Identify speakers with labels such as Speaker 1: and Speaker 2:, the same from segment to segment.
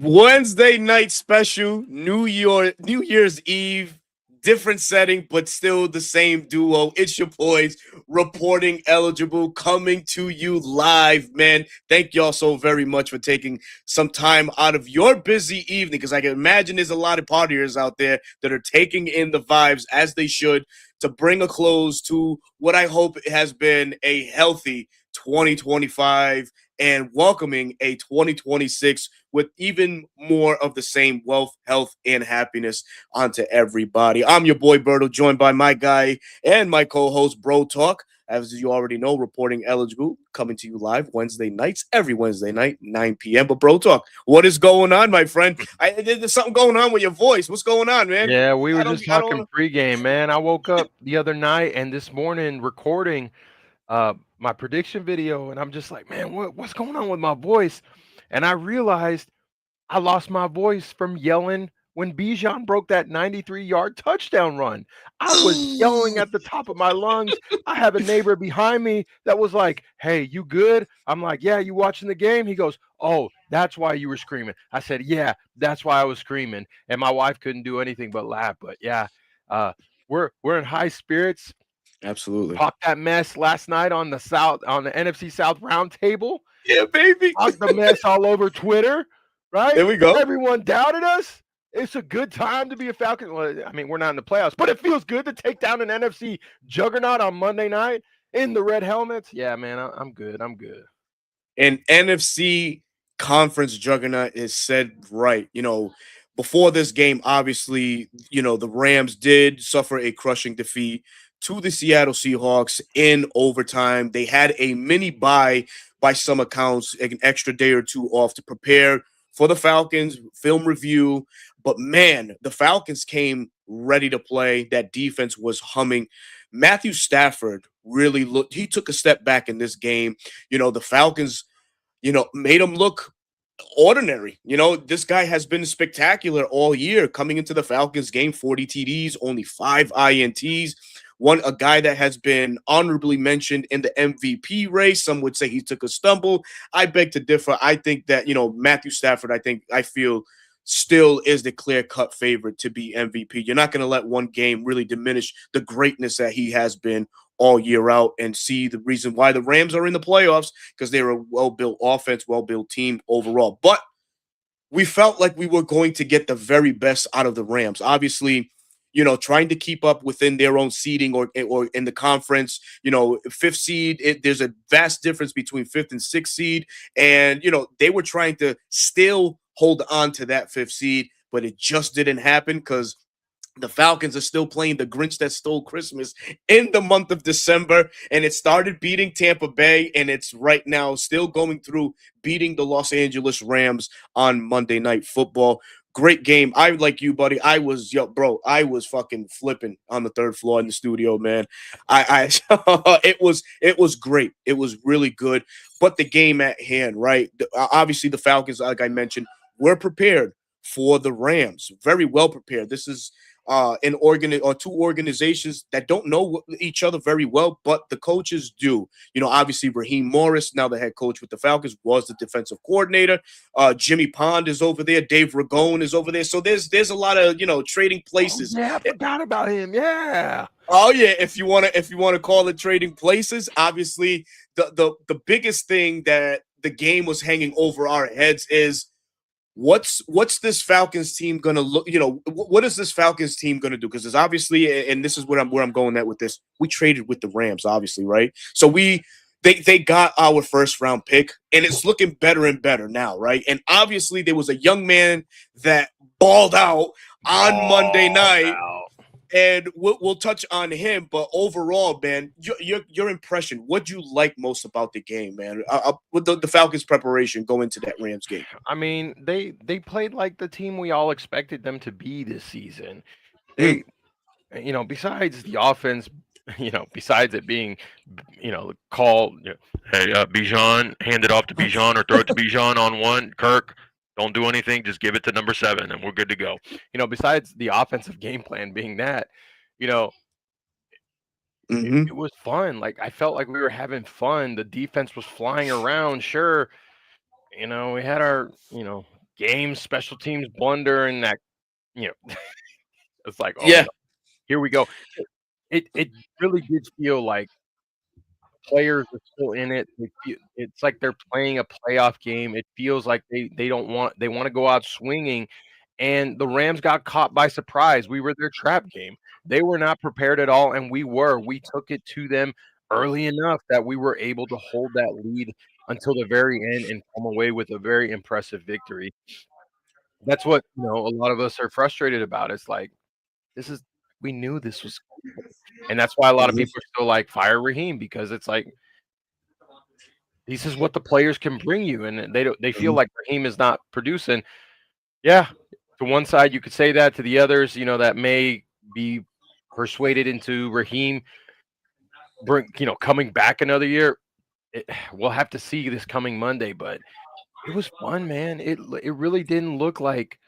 Speaker 1: Wednesday night special, New Year's Eve, different setting, but still the same duo. It's your boys reporting eligible, coming to you live, man. Thank y'all so very much for taking some time out of your busy evening, because I can imagine there's a lot of partiers out there that are taking in the vibes as they should to bring a close to what I hope has been a healthy 2025 and welcoming a 2026 with even more of the same wealth, health, and happiness onto everybody. I'm your boy Berto, joined by my guy and my co-host Bro Talk. As you already know, reporting eligible, coming to you live Wednesday nights, every Wednesday night, 9 p.m. But Bro Talk, what is going on, my friend? There's something going on with your voice. What's going on, man?
Speaker 2: Yeah, we were just
Speaker 1: I don't
Speaker 2: talking pregame, man. I woke up the other night and this morning recording my prediction video, and I'm just like, man, what's going on with my voice? And I realized I lost my voice from yelling when Bijan broke that 93-yard touchdown run. I was yelling
Speaker 1: know.
Speaker 2: at the top of my lungs. I have a neighbor behind me that was like, "Hey, you good?" I'm like, "Yeah, you watching the game?" He goes, "Oh, that's why you were screaming." I said, "Yeah, that's why I was screaming." And my wife couldn't do anything but laugh. But yeah, uh, we're in high spirits.
Speaker 1: Absolutely.
Speaker 2: Talked that mess last night on the NFC South roundtable.
Speaker 1: Yeah, baby.
Speaker 2: Talked the mess all over Twitter, right?
Speaker 1: There we go.
Speaker 2: Everyone doubted us. It's a good time to be a Falcon. Well, I mean, we're not in the playoffs, but it feels good to take down an NFC juggernaut on Monday night in the red helmets. Yeah, man, I'm good. I'm good.
Speaker 1: And NFC conference juggernaut is said right. Before this game, obviously, the Rams did suffer a crushing defeat to the Seattle Seahawks in overtime. They had a mini bye by some accounts, an extra day or two off to prepare for the Falcons, film review. But man, the Falcons came ready to play. That defense was humming. Matthew Stafford really looked, he took a step back in this game. The Falcons, made him look ordinary. This guy has been spectacular all year coming into the Falcons game, 40 TDs, only 5 INTs. A guy that has been honorably mentioned in the MVP race. Some would say he took a stumble. I beg to differ. I think that, Matthew Stafford, I feel still is the clear cut favorite to be MVP. You're not going to let one game really diminish the greatness that he has been all year out, and see the reason why the Rams are in the playoffs, because they're a well-built offense, well-built team overall. But we felt like we were going to get the very best out of the Rams. Obviously, trying to keep up within their own seeding or in the conference. Fifth seed, there's a vast difference between fifth and sixth seed, and they were trying to still hold on to that fifth seed, but it just didn't happen because the Falcons are still playing the Grinch that stole Christmas in the month of December, and it started beating Tampa Bay, and it's right now still going through beating the Los Angeles Rams on Monday Night Football. Great game. I like you, buddy. I was fucking flipping on the third floor in the studio, man. It was great. It was really good. But the game at hand, right? Obviously, the Falcons, like I mentioned, were prepared for the Rams. Very well prepared. This is two organizations that don't know each other very well, but the coaches do. Obviously Raheem Morris, now the head coach with the Falcons, was the defensive coordinator. Jimmy Pond is over there. Dave Ragone is over there. So there's a lot of trading
Speaker 2: Oh
Speaker 1: places.
Speaker 2: yeah, I forgot about him. Yeah.
Speaker 1: Oh yeah, if you wanna call it trading places, obviously the biggest thing that the game was hanging over our heads is what's this Falcons team gonna look? What is this Falcons team gonna do? Because there's obviously, and this is where I'm going at with this. We traded with the Rams, obviously, right? So they got our first round pick, and it's looking better and better now, right? And obviously, there was a young man that balled out on Monday
Speaker 2: Ball
Speaker 1: night,
Speaker 2: out.
Speaker 1: and we'll touch on him. But overall, man, your impression, what you like most about the game, man? With the Falcons' preparation going into that Rams game.
Speaker 2: I mean, they played like the team we all expected them to be this season.
Speaker 1: Mm.
Speaker 2: They, besides the offense, besides it being, call, hey, Bijan, hand it off to Bijan or throw it to Bijan on one. Kirk, don't do anything, just give it to number 7, and we're good to go. Besides the offensive game plan being that, you know, it
Speaker 1: Hmm.
Speaker 2: was fun. Like I felt like we were having fun. The defense was flying around. Sure, we had our, game, special teams blunder, and that it's like, oh
Speaker 1: Yeah.
Speaker 2: no, here we go. It really did feel like players are still in it. It's like they're playing a playoff game. It feels like they want to go out swinging, and the Rams got caught by surprise. We were their trap game. They were not prepared at all, and we were. We took it to them early enough that we were able to hold that lead until the very end and come away with a very impressive victory. That's what a lot of us are frustrated about. It's like this is we knew this was, and that's why a lot of
Speaker 1: Mhm.
Speaker 2: people are still like fire Raheem because it's like this is what the players can bring you, and they feel
Speaker 1: Mhm.
Speaker 2: like Raheem is not producing. Yeah, to one side you could say that. To the others, that may be persuaded into Raheem coming back another year. We'll have to see this coming Monday, but it was fun, man. It really didn't look like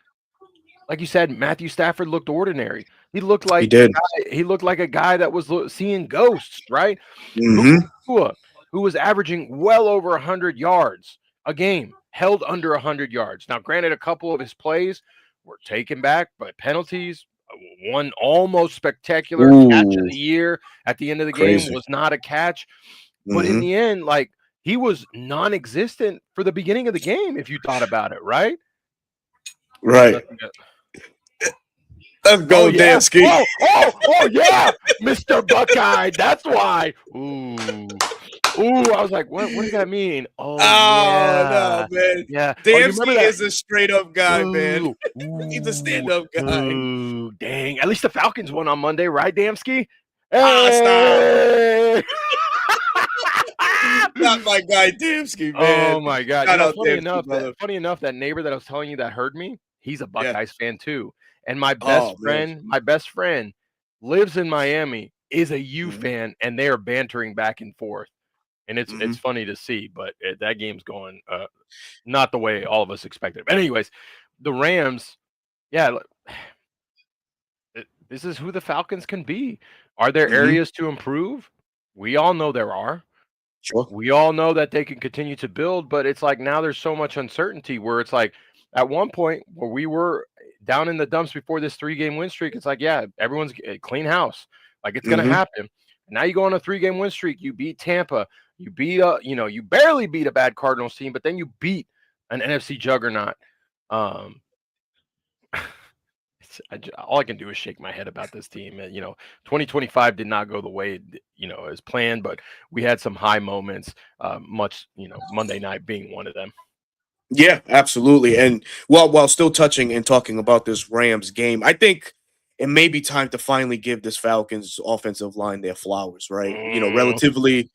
Speaker 2: you said. Matthew Stafford looked ordinary. He looked
Speaker 1: He
Speaker 2: like a
Speaker 1: did.
Speaker 2: guy. He looked like a guy that was seeing ghosts, right?
Speaker 1: Hmm.
Speaker 2: Tua, who was averaging well over 100 yards a game, held under 100 yards. Now, granted, a couple of his plays were taken back by penalties. One almost spectacular catch of
Speaker 1: Ooh,
Speaker 2: the year at the end of the game
Speaker 1: crazy.
Speaker 2: was not a catch. But in
Speaker 1: Hmm.
Speaker 2: the end, like he was non-existent for the beginning of the game, if you thought about it, right?
Speaker 1: Right.
Speaker 2: Nothing.
Speaker 1: Let's
Speaker 2: Oh
Speaker 1: go,
Speaker 2: yeah.
Speaker 1: Dansky.
Speaker 2: Oh yeah, Mr. Buckeye. That's why. Ooh. Ooh, I was like, what does that mean? Oh
Speaker 1: Oh no,
Speaker 2: yeah.
Speaker 1: man.
Speaker 2: Yeah. Oh, you remember
Speaker 1: Damsky
Speaker 2: that?
Speaker 1: is a straight up guy, man.
Speaker 2: Ooh.
Speaker 1: He's a
Speaker 2: Ooh.
Speaker 1: stand up guy.
Speaker 2: Ooh. Dang. At least the Falcons won on Monday, right, Damsky?
Speaker 1: Ah, stop.
Speaker 2: Hey.
Speaker 1: Not my guy, Damsky, man.
Speaker 2: Oh my god.
Speaker 1: Shout out
Speaker 2: Funny
Speaker 1: Damsky,
Speaker 2: enough,
Speaker 1: brother.
Speaker 2: that neighbor that I was telling you that heard me, he's a
Speaker 1: Yeah.
Speaker 2: Buckeyes fan too. And
Speaker 1: Oh man.
Speaker 2: my best friend lives in Miami, is a U
Speaker 1: Hmm.
Speaker 2: fan, and they are bantering back and forth. And it's
Speaker 1: Hmm.
Speaker 2: funny to see, but that game's going not the way all of us expected. But anyways, the Rams, yeah, this is who the Falcons can be. Are there
Speaker 1: Hmm.
Speaker 2: areas to improve? We all know there are.
Speaker 1: Sure.
Speaker 2: We all know that they can continue to build, but it's like now there's so much uncertainty where it's like at one point where we were down in the dumps before this 3-game win streak, it's like, yeah, everyone's a clean house. Like it's gonna
Speaker 1: Hmm.
Speaker 2: happen. Now you go on a 3-game win streak, you beat Tampa, you beat you barely beat a bad Cardinals team, but then you beat an NFC juggernaut. Um all I can do is shake my head about this team. 2025 did not go the way as planned, but we had some high moments. Monday night being one of them.
Speaker 1: Yeah, absolutely. And while still touching and talking about this Rams game, I think it may be time to finally give this Falcons offensive line their flowers, right?
Speaker 2: Mm.
Speaker 1: Relatively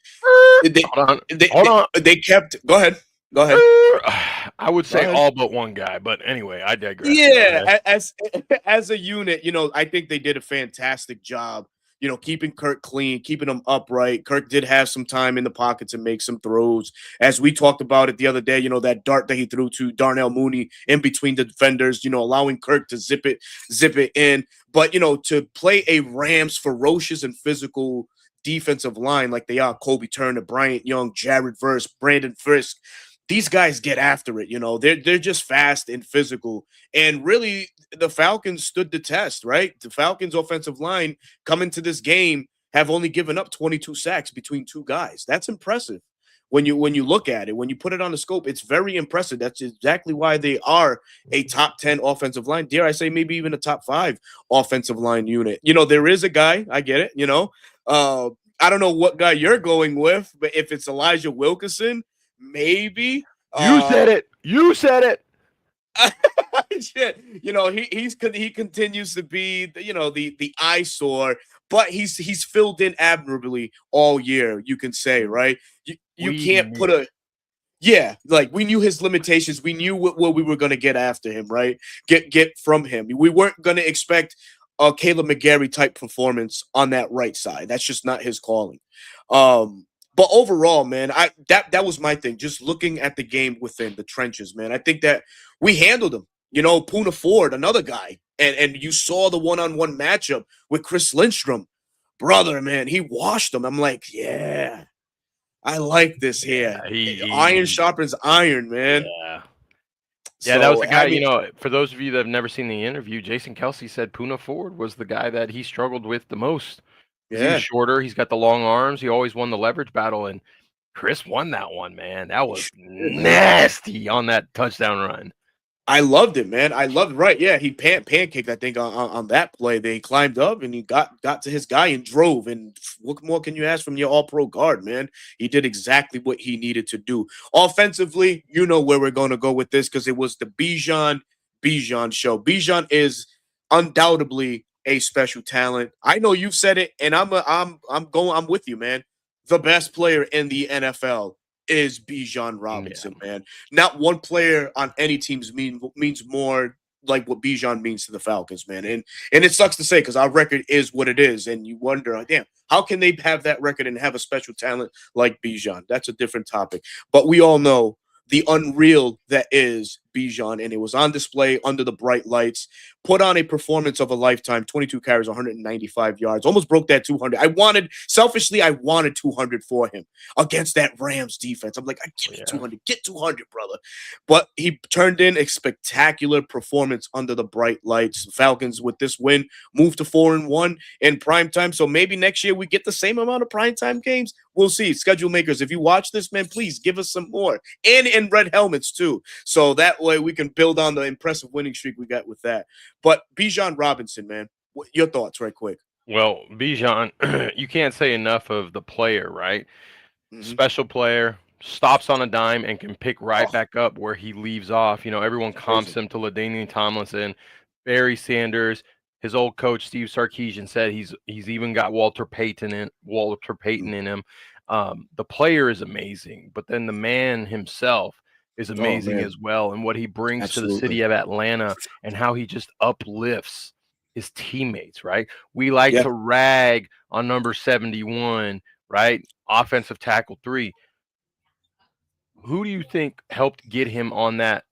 Speaker 1: they
Speaker 2: Hold on,
Speaker 1: they
Speaker 2: hold
Speaker 1: they,
Speaker 2: on.
Speaker 1: they kept go ahead. Go ahead.
Speaker 2: I would
Speaker 1: Go
Speaker 2: say
Speaker 1: ahead.
Speaker 2: all but one guy, but anyway, I digress. Go
Speaker 1: Yeah,
Speaker 2: ahead.
Speaker 1: as a unit, I think they did a fantastic job. Keeping Kirk clean, keeping him upright. Kirk did have some time in the pocket to make some throws, as we talked about it the other day. That dart that he threw to Darnell Mooney in between the defenders. Allowing Kirk to zip it in. But to play a Rams ferocious and physical defensive line like they are, Kobe Turner, Bryant Young, Jared Verse, Brandon Frisk. These guys get after it. They're just fast and physical. And really, the Falcons stood the test, right? The Falcons' offensive line coming to this game have only given up 22 sacks between two guys. That's impressive. When you look at it, when you put it on the scope, it's very impressive. That's exactly why they are a top 10 offensive line. Dare I say maybe even a top 5 offensive line unit. There is a guy, I get it. Uh, I don't know what guy you're going with, but if it's Elijah Wilkinson, maybe.
Speaker 2: You said it. You said it.
Speaker 1: Shit. He continues to be the eyesore, but he's filled in admirably all year. You can say, right? You
Speaker 2: We
Speaker 1: can't
Speaker 2: knew
Speaker 1: put
Speaker 2: it.
Speaker 1: a yeah, like we knew his limitations. We knew what we were going to get after him, right? Get from him. We weren't going to expect a Caleb McGarry type performance on that right side. That's just not his calling. But overall, man, that was my thing. Just looking at the game within the trenches, man. I think that we handled him. Puna Ford, another guy, and you saw the one-on-one matchup with Chris Lindstrom, brother, man. He washed him. I'm like, yeah. I like this here.
Speaker 2: Yeah,
Speaker 1: Iron
Speaker 2: he
Speaker 1: sharpens iron, man.
Speaker 2: yeah. Yeah, that was
Speaker 1: So
Speaker 2: the guy,
Speaker 1: I mean,
Speaker 2: for those of you that have never seen the interview, Jason Kelsey said Puna Ford was the guy that he struggled with the most because he was
Speaker 1: yeah.
Speaker 2: shorter, he's got the long arms, he always won the leverage battle, and Chris won that one, man. That
Speaker 1: He
Speaker 2: was
Speaker 1: sure did, man.
Speaker 2: nasty on that touchdown run.
Speaker 1: I loved it, man. I loved right. Yeah, he pancaked, I think, on that play. They climbed up and he got to his guy and drove. And what more can you ask from your all pro guard, man? He did exactly what he needed to do. Offensively, you know where we're gonna go with this because it was the Bijan show. Bijan is undoubtedly a special talent. I know you've said it, and I'm with you, man. The best player in the NFL is Bijan
Speaker 2: Yeah.
Speaker 1: Robinson, man. Not one player on any teams means more like what Bijan means to the Falcons, man. And it sucks to say because our record is what it is, and you wonder, like, damn, how can they have that record and have a special talent like Bijan? That's a different topic. But we all know the unreal that is Bijan, and it was on display under the bright lights. Put on a performance of a lifetime, 22 carries, 195 yards, almost broke that 200. I wanted 200 for him against that Rams defense. I'm like, I give me
Speaker 2: Yeah.
Speaker 1: 200, get 200, brother. But he turned in a spectacular performance under the bright lights. Falcons with this win move to 4-1 in prime time. So maybe next year we get the same amount of prime time games. We'll see. Schedule makers, if you watch this, man, please give us some more. And in red helmets too. So that way we can build on the impressive winning streak we got with that. But Bijan Robinson, man, your thoughts right quick.
Speaker 2: Well, Bijan, you can't say enough of the player, right?
Speaker 1: Hmm.
Speaker 2: Special player, stops on a dime and can pick right
Speaker 1: Oh,
Speaker 2: back up where he leaves off. Everyone comps
Speaker 1: amazing.
Speaker 2: him to LaDainian Tomlinson, Barry Sanders. His old coach Steve Sarkisian said he's even got Walter Payton in him. The player is amazing, but then the man himself is
Speaker 1: Oh,
Speaker 2: amazing
Speaker 1: man.
Speaker 2: as well, and what he brings to the
Speaker 1: Absolutely.
Speaker 2: city of Atlanta and how he just uplifts his teammates. Right? We like
Speaker 1: Yeah.
Speaker 2: to rag on number 71, right? Offensive tackle 3. Who do you think helped get him on that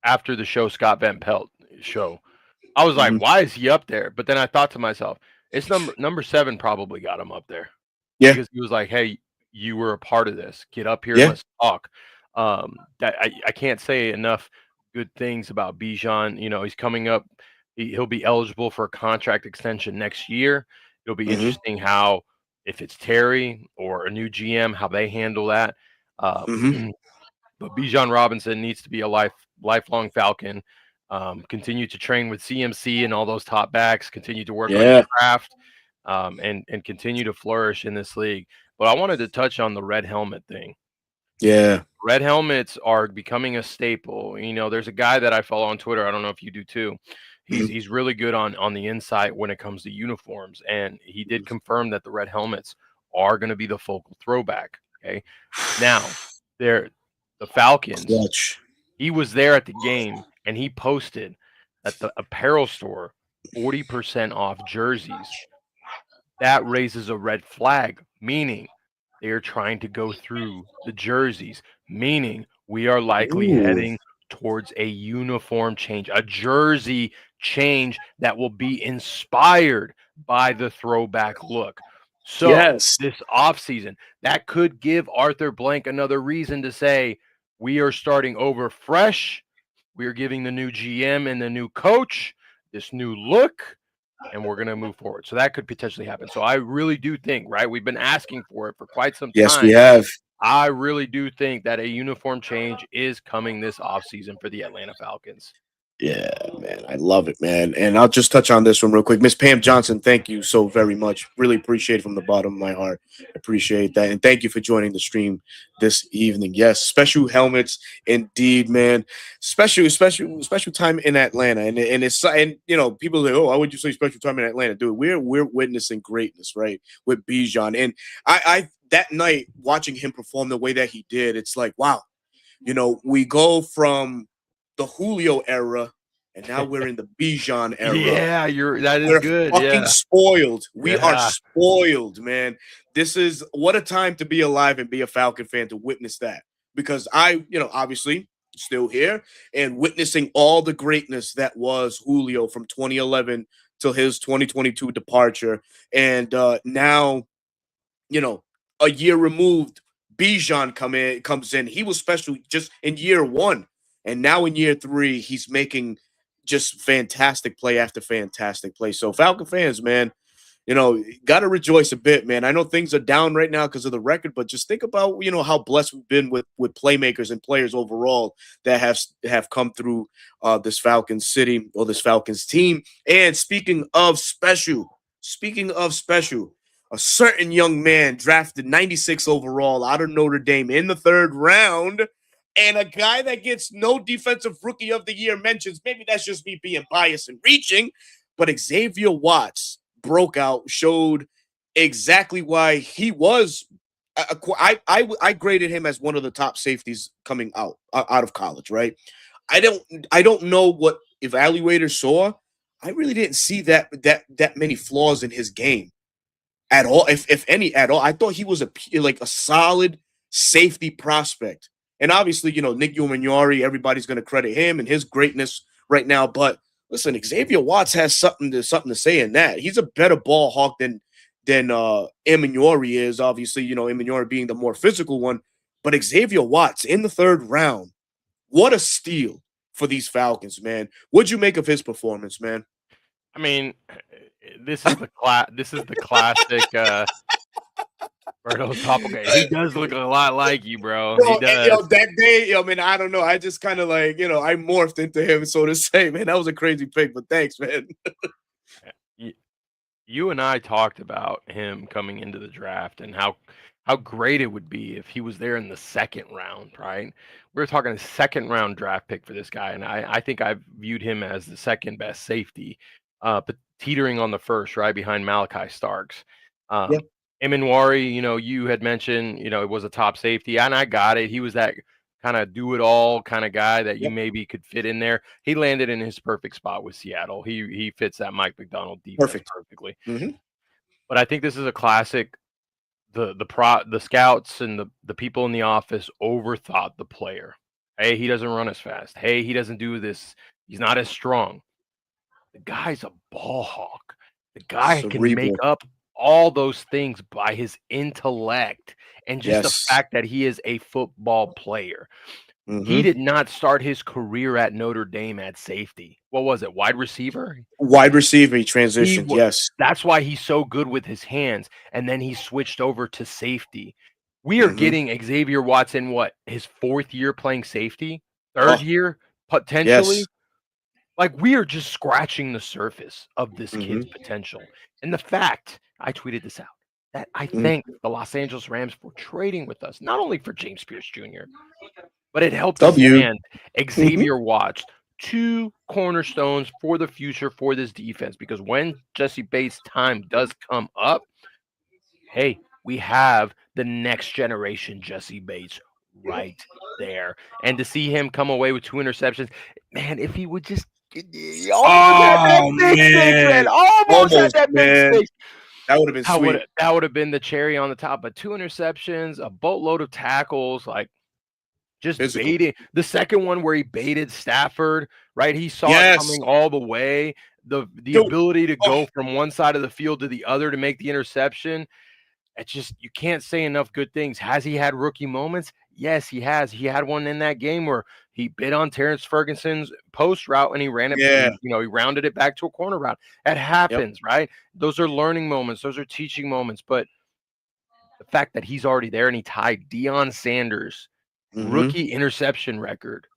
Speaker 2: after the show Scott Van Pelt show? I was like,
Speaker 1: Hmm.
Speaker 2: why is he up there? But then I thought to myself, it's number 7 probably got him up there
Speaker 1: Yeah.
Speaker 2: because he was like, hey, you were a part of this. Get up here and
Speaker 1: Yeah.
Speaker 2: let's talk. That I can't say enough good things about Bijan. He's coming up. He'll be eligible for a contract extension next year. It'll be
Speaker 1: Hmm.
Speaker 2: interesting how if it's Terry or a new GM, how they handle that.
Speaker 1: Hmm.
Speaker 2: But Bijan Robinson needs to be a lifelong Falcon. Continue to train with CMC and all those top backs. Continue to work on his
Speaker 1: Yeah.
Speaker 2: craft, and continue to flourish in this league. But I wanted to touch on the red helmet thing.
Speaker 1: Yeah.
Speaker 2: Red helmets are becoming a staple. There's a guy that I follow on Twitter. I don't know if you do too. He's
Speaker 1: Mhm.
Speaker 2: he's really good on the insight when it comes to uniforms, and he did confirm that the red helmets are going to be the focal throwback. Okay, now they're the Falcons.
Speaker 1: Clutch.
Speaker 2: He was there at the game, and he posted at the apparel store 40% off jerseys. That raises a red flag, meaning they are trying to go through the jerseys, meaning we are likely
Speaker 1: Ooh.
Speaker 2: heading towards a uniform change, a jersey change that will be inspired by the throwback look. So,
Speaker 1: Yes.
Speaker 2: this offseason, that could give Arthur Blank another reason to say, we are starting over fresh. We are giving the new GM and the new coach this new look, and we're going to move forward. So that could potentially happen. So I really do think, right? We've been asking for it for quite some
Speaker 1: Yes, we
Speaker 2: time.
Speaker 1: have.
Speaker 2: I really do think that a uniform change is coming this offseason for the Atlanta Falcons.
Speaker 1: Yeah, man. I love it, man. And I'll just touch on this one real quick. Miss Pam Johnson, thank you so very much. Really appreciate it from the bottom of my heart. Appreciate that. And thank you for joining the stream this evening. Yes, special helmets indeed, man. Special time in Atlanta. And people say, oh, why would you say special time in Atlanta? Dude, we're witnessing greatness, right? With Bijan. And I that night watching him perform the way that he did, it's like, wow, we go from the Julio era, and now we're in the Bijan era.
Speaker 2: Yeah, that is
Speaker 1: We're
Speaker 2: good.
Speaker 1: fucking
Speaker 2: Yeah.
Speaker 1: spoiled. We are
Speaker 2: Yeah.
Speaker 1: spoiled, man. This is what a time to be alive and be a Falcon fan to witness that. Because obviously still here and witnessing all the greatness that was Julio from 2011 till his 2022 departure. And now you know, a year removed, Bijan comes in. He was special just in year one. And now in year 3, he's making just fantastic play after fantastic play. So Falcon fans, man, got to rejoice a bit, man. I know things are down right now because of the record, but just think about, how blessed we've been with playmakers and players overall that have come through this Falcons city or this Falcons team. And speaking of special, a certain young man drafted 96 overall out of Notre Dame in the 3rd round. And a guy that gets no defensive rookie of the year mentions. Maybe that's just me being biased and reaching, but Xavier Watts broke out, showed exactly why he was. I graded him as one of the top safeties coming out of college. Right. I don't know what evaluators saw. I really didn't see that many flaws in his game at all, if any at all. I thought he was a solid safety prospect. And obviously, Nick Umanori, everybody's going to credit him and his greatness right now. But listen, Xavier Watts has something to say in that. He's a better ball hawk than Umanori is. Obviously, Umanori being the more physical one. But Xavier Watts in the 3rd round, what a steal for these Falcons, man. What'd you make of his performance, man?
Speaker 2: I mean, this is the classic Berto's topical. He does look a lot like you, bro. He does.
Speaker 1: That day, man, I don't know. I just kind of I morphed into him, so to say, man. That was a crazy pick, but thanks, man.
Speaker 2: You and I talked about him coming into the draft and how great it would be if he was there in the 2nd round, right? We were talking a 2nd round draft pick for this guy, and I think I've viewed him as the 2nd best safety, but teetering on the 1st, right behind Malachi Starks.
Speaker 1: Yeah.
Speaker 2: Emanwari, you had mentioned, it was a top safety, and I got it. He was that kind of do-it-all kind of guy that you maybe could fit in there. He landed in his perfect spot with Seattle. He fits that Mike McDonald defense perfectly.
Speaker 1: Mm-hmm.
Speaker 2: But I think this is a classic. The scouts and the people in the office overthought the player. Hey, he doesn't run as fast. Hey, he doesn't do this. He's not as strong. The guy's a ball hawk. The guy can make up all those things by his intellect and just the fact that he is a football player. Mm-hmm. He did not start his career at Notre Dame at safety. What was it? Wide receiver?
Speaker 1: Wide receiver. He transitioned. Yes.
Speaker 2: That's why he's so good with his hands. And then he switched over to safety. We are getting Xavier Watts in his 4th year playing safety, 3rd year potentially.
Speaker 1: Yes.
Speaker 2: We are just scratching the surface of this kid's potential. And the fact, I tweeted this out, that I thank the Los Angeles Rams for trading with us, not only for James Pierce Jr., but it helped us land Xavier Watts, 2 cornerstones for the future for this defense. Because when Jesse Bates' time does come up, hey, we have the next generation Jesse Bates right there. And to see him come away with 2 interceptions, man, if he would just almost had that big six.
Speaker 1: That would have been sweet.
Speaker 2: That would have been the cherry on the top. But 2 interceptions, a boatload of tackles, just baiting. The second one where he baited Stafford, right? He saw it coming all the way. The ability to go from one side of the field to the other to make the interception. It's just, you can't say enough good things. Has he had rookie moments? Yes, he has. He had one in that game where he bit on Terrence Ferguson's post route and he ran it. He rounded it back to a corner route. That happens, right? Those are learning moments. Those are teaching moments. But the fact that he's already there and he tied Deion Sanders' rookie interception record.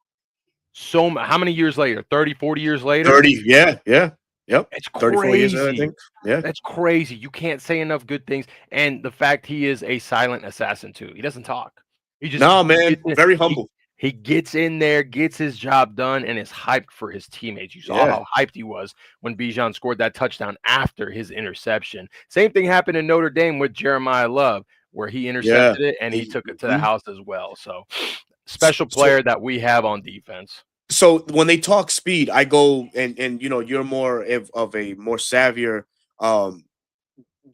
Speaker 2: So how many years later? 30, 40 years later?
Speaker 1: 30, yeah. Yep.
Speaker 2: It's crazy.
Speaker 1: Years, I think. Yeah.
Speaker 2: That's crazy. You can't say enough good things. And the fact he is a silent assassin too. He doesn't talk. He just
Speaker 1: very humble.
Speaker 2: He gets in there, gets his job done, and is hyped for his teammates. You saw how hyped he was when Bijan scored that touchdown after his interception. Same thing happened in Notre Dame with Jeremiah Love, where he intercepted it and he took it to the house as well. So special player that we have on defense.
Speaker 1: So when they talk speed, I go and you're more of a more savvier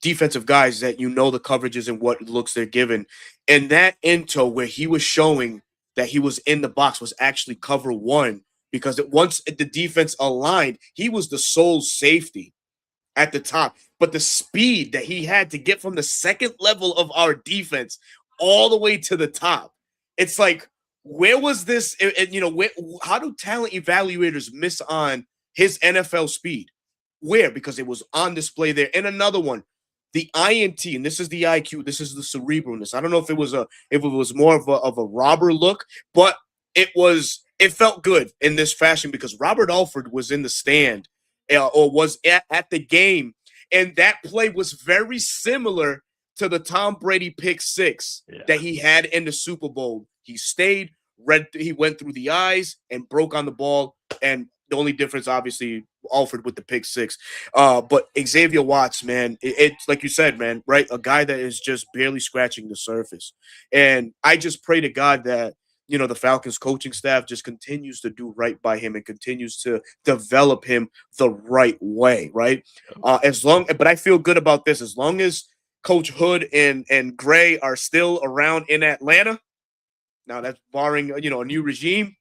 Speaker 1: defensive guys that the coverages and what looks they're given. And that intel where he was showing that he was in the box was actually cover 1 because once the defense aligned, he was the sole safety at the top. But the speed that he had to get from the second level of our defense all the way to the top, it's like, where was this? How do talent evaluators miss on his NFL speed? Where? Because it was on display there. And another one, the INT, and this is the IQ, this is the cerebralness. I don't know if it was more of a robber look, but it felt good in this fashion because Robert Alford was in the stand or was at the game, and that play was very similar to the Tom Brady pick six that he had in the Super Bowl. He stayed, he went through the eyes and broke on the ball, and the only difference, obviously, Alford with the pick six. But Xavier Watts, man, it's like you said, man, right? A guy that is just barely scratching the surface. And I just pray to God that, the Falcons coaching staff just continues to do right by him and continues to develop him the right way, right? But I feel good about this. As long as Coach Hood and Gray are still around in Atlanta, now that's barring, a new regime,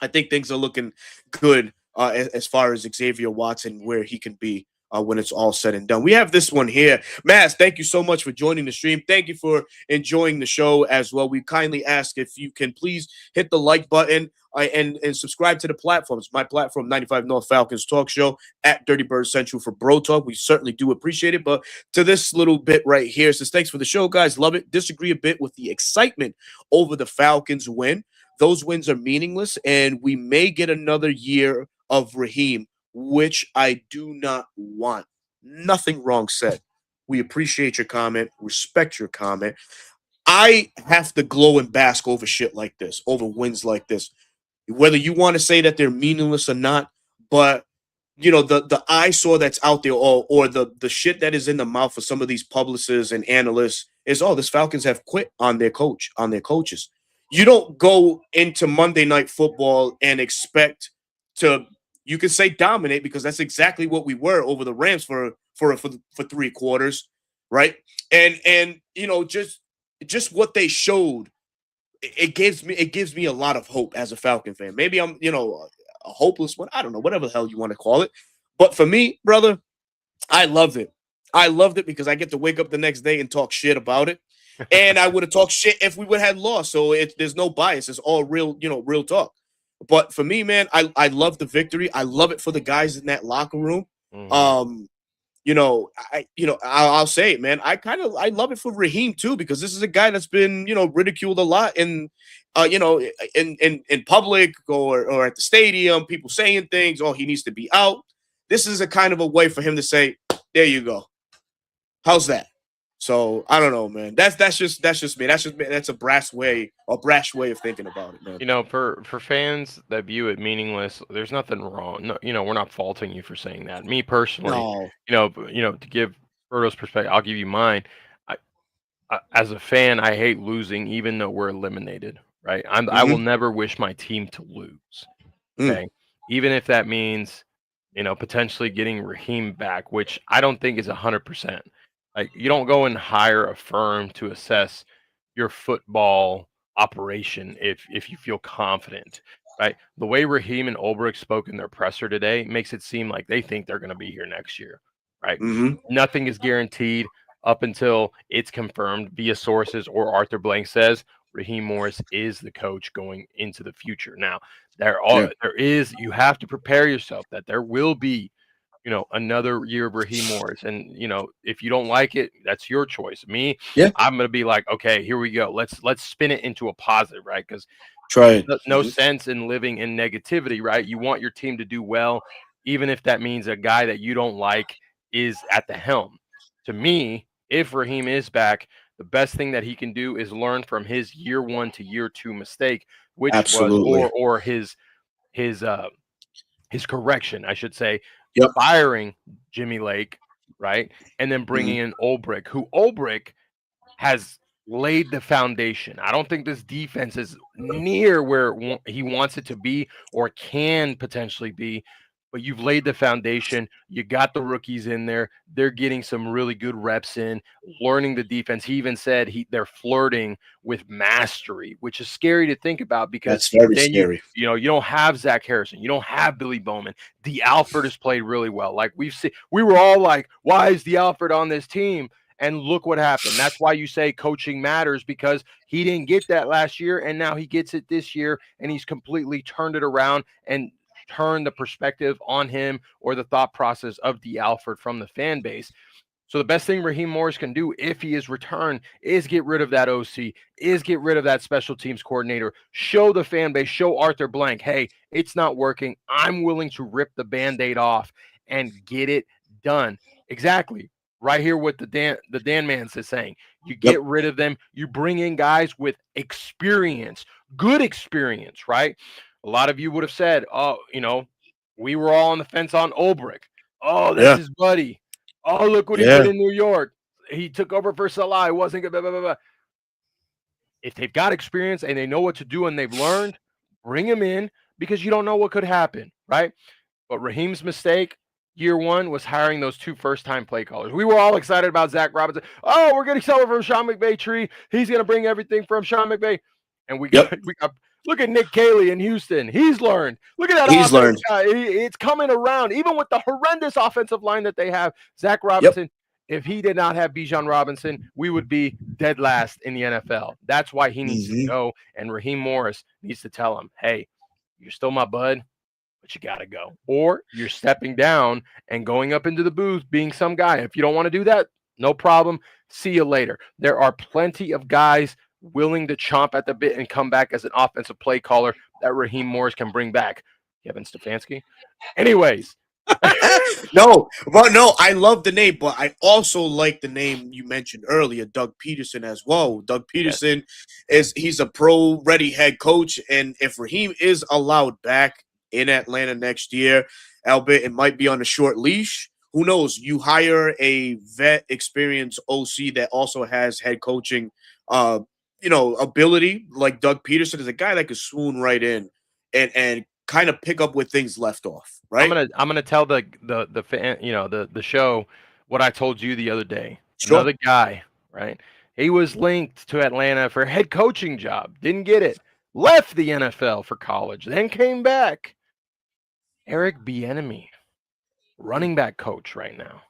Speaker 1: I think things are looking good as far as Xavier Watson, where he can be when it's all said and done. We have this one here. Mass, thank you so much for joining the stream. Thank you for enjoying the show as well. We kindly ask if you can please hit the like button and subscribe to the platforms. My platform, 95 North Falcons Talk Show at Dirty Bird Central for Bro Talk. We certainly do appreciate it. But to this little bit right here, says thanks for the show, guys. Love it. Disagree a bit with the excitement over the Falcons win. Those wins are meaningless, and we may get another year of Raheem, which I do not want. Nothing wrong said. We appreciate your comment, respect your comment. I have to glow and bask over shit like this, over wins like this. Whether you want to say that they're meaningless or not, but the eyesore that's out there, or the shit that is in the mouth of some of these publicists and analysts is, this Falcons have quit on their coaches. You don't go into Monday Night Football and expect to, you can say, dominate, because that's exactly what we were over the Rams for 3 quarters, right? And just what they showed, it gives me a lot of hope as a Falcon fan. Maybe I'm a hopeless one. I don't know, whatever the hell you want to call it. But for me, brother, I loved it. I loved it because I get to wake up the next day and talk shit about it. And I would have talked shit if we would have had lost. So there's no bias. It's all real, real talk. But for me, man, I love the victory. I love it for the guys in that locker room. Mm-hmm. I'll say it, man. I love it for Raheem too, because this is a guy that's been, ridiculed a lot in public or at the stadium, people saying things, he needs to be out. This is a kind of a way for him to say, there you go. How's that? So I don't know, man. That's just me. That's a brash way of thinking about it, man.
Speaker 2: For fans that view it meaningless, there's nothing wrong. No, we're not faulting you for saying that. Me personally,
Speaker 1: no.
Speaker 2: To give Berto's perspective, I'll give you mine. I, as a fan, I hate losing, even though we're eliminated. Right? I will never wish my team to lose. Okay, even if that means, potentially getting Raheem back, which I don't think is 100%. Like, you don't go and hire a firm to assess your football operation if you feel confident, right? The way Raheem and Ulbrich spoke in their presser today makes it seem like they think they're going to be here next year, right? Mm-hmm. Nothing is guaranteed up until it's confirmed via sources or Arthur Blank says Raheem Morris is the coach going into the future. Now, you have to prepare yourself that there will be another year of Raheem Morris. And, if you don't like it, that's your choice. Me, I'm going to be like, okay, here we go. Let's spin it into a positive, right? Because no sense in living in negativity, right? You want your team to do well, even if that means a guy that you don't like is at the helm. To me, if Raheem is back, the best thing that he can do is learn from his year 1 to year 2 mistake, which was, or his correction, I should say, firing Jimmy Lake, right? And then bringing in Ulbrich, who Ulbrich has laid the foundation. I don't think this defense is near where he wants it to be or can potentially be, but you've laid the foundation. You got the rookies in there. They're getting some really good reps in, learning the defense. He even said they're flirting with mastery, which is scary to think about because
Speaker 1: that's very scary.
Speaker 2: You don't have Zach Harrison. You don't have Billy Bowman. The Alford has played really well. Like we were all like, why is the Alford on this team? And look what happened. That's why you say coaching matters, because he didn't get that last year and now he gets it this year, and he's completely turned it around and turned the perspective on him, or the thought process of D. Alford from the fan base. So the best thing Raheem Morris can do if he is returned is get rid of that OC, is get rid of that special teams coordinator, show the fan base, show Arthur Blank, hey, it's not working. I'm willing to rip the Band-Aid off and get it done. Exactly. Right here what the Dan Mans is saying. You get
Speaker 1: Yep.
Speaker 2: rid of them. You bring in guys with experience, good experience, right? A lot of you would have said, oh, we were all on the fence on Ulbrich. Oh, that's
Speaker 1: Yeah.
Speaker 2: his buddy. Oh, look what he
Speaker 1: Yeah.
Speaker 2: did in New York. He took over for Salah. It wasn't good. Blah, blah, blah, blah. If they've got experience and they know what to do and they've learned, bring him in, because you don't know what could happen, right? But Raheem's mistake, year one, was hiring those 2 first-time play callers. We were all excited about Zach Robinson. Oh, we're getting someone from Sean McVay tree. He's going to bring everything from Sean McVay. And we got look at Nick Caley in Houston. He's learned. Look at that
Speaker 1: He's
Speaker 2: offense.
Speaker 1: learned.
Speaker 2: It's coming around. Even with the horrendous offensive line that they have, Zach
Speaker 1: Yep.
Speaker 2: Robinson, if he did not have Bijan Robinson, we would be dead last in the NFL. That's why he needs to go. And Raheem Morris needs to tell him, hey, you're still my bud, but you got to go. Or you're stepping down and going up into the booth being some guy. If you don't want to do that, no problem. See you later. There are plenty of guys willing to chomp at the bit and come back as an offensive play caller that Raheem Morris can bring back. Kevin Stefanski. Anyways.
Speaker 1: No, I love the name, but I also like the name you mentioned earlier, Doug Peterson, as well. Doug Peterson he's a pro-ready head coach, and if Raheem is allowed back in Atlanta next year, albeit it might be on a short leash, who knows? You hire a vet, experienced OC that also has head coaching, ability. Like Doug Peterson is a guy that could swoon right in and kind of pick up where things left off. Right?
Speaker 2: I'm gonna tell the fan, the show, what I told you the other day.
Speaker 1: Sure.
Speaker 2: Another guy, right? He was linked to Atlanta for a head coaching job, didn't get it, left the NFL for college, then came back. Eric Bieniemy, running back coach right now,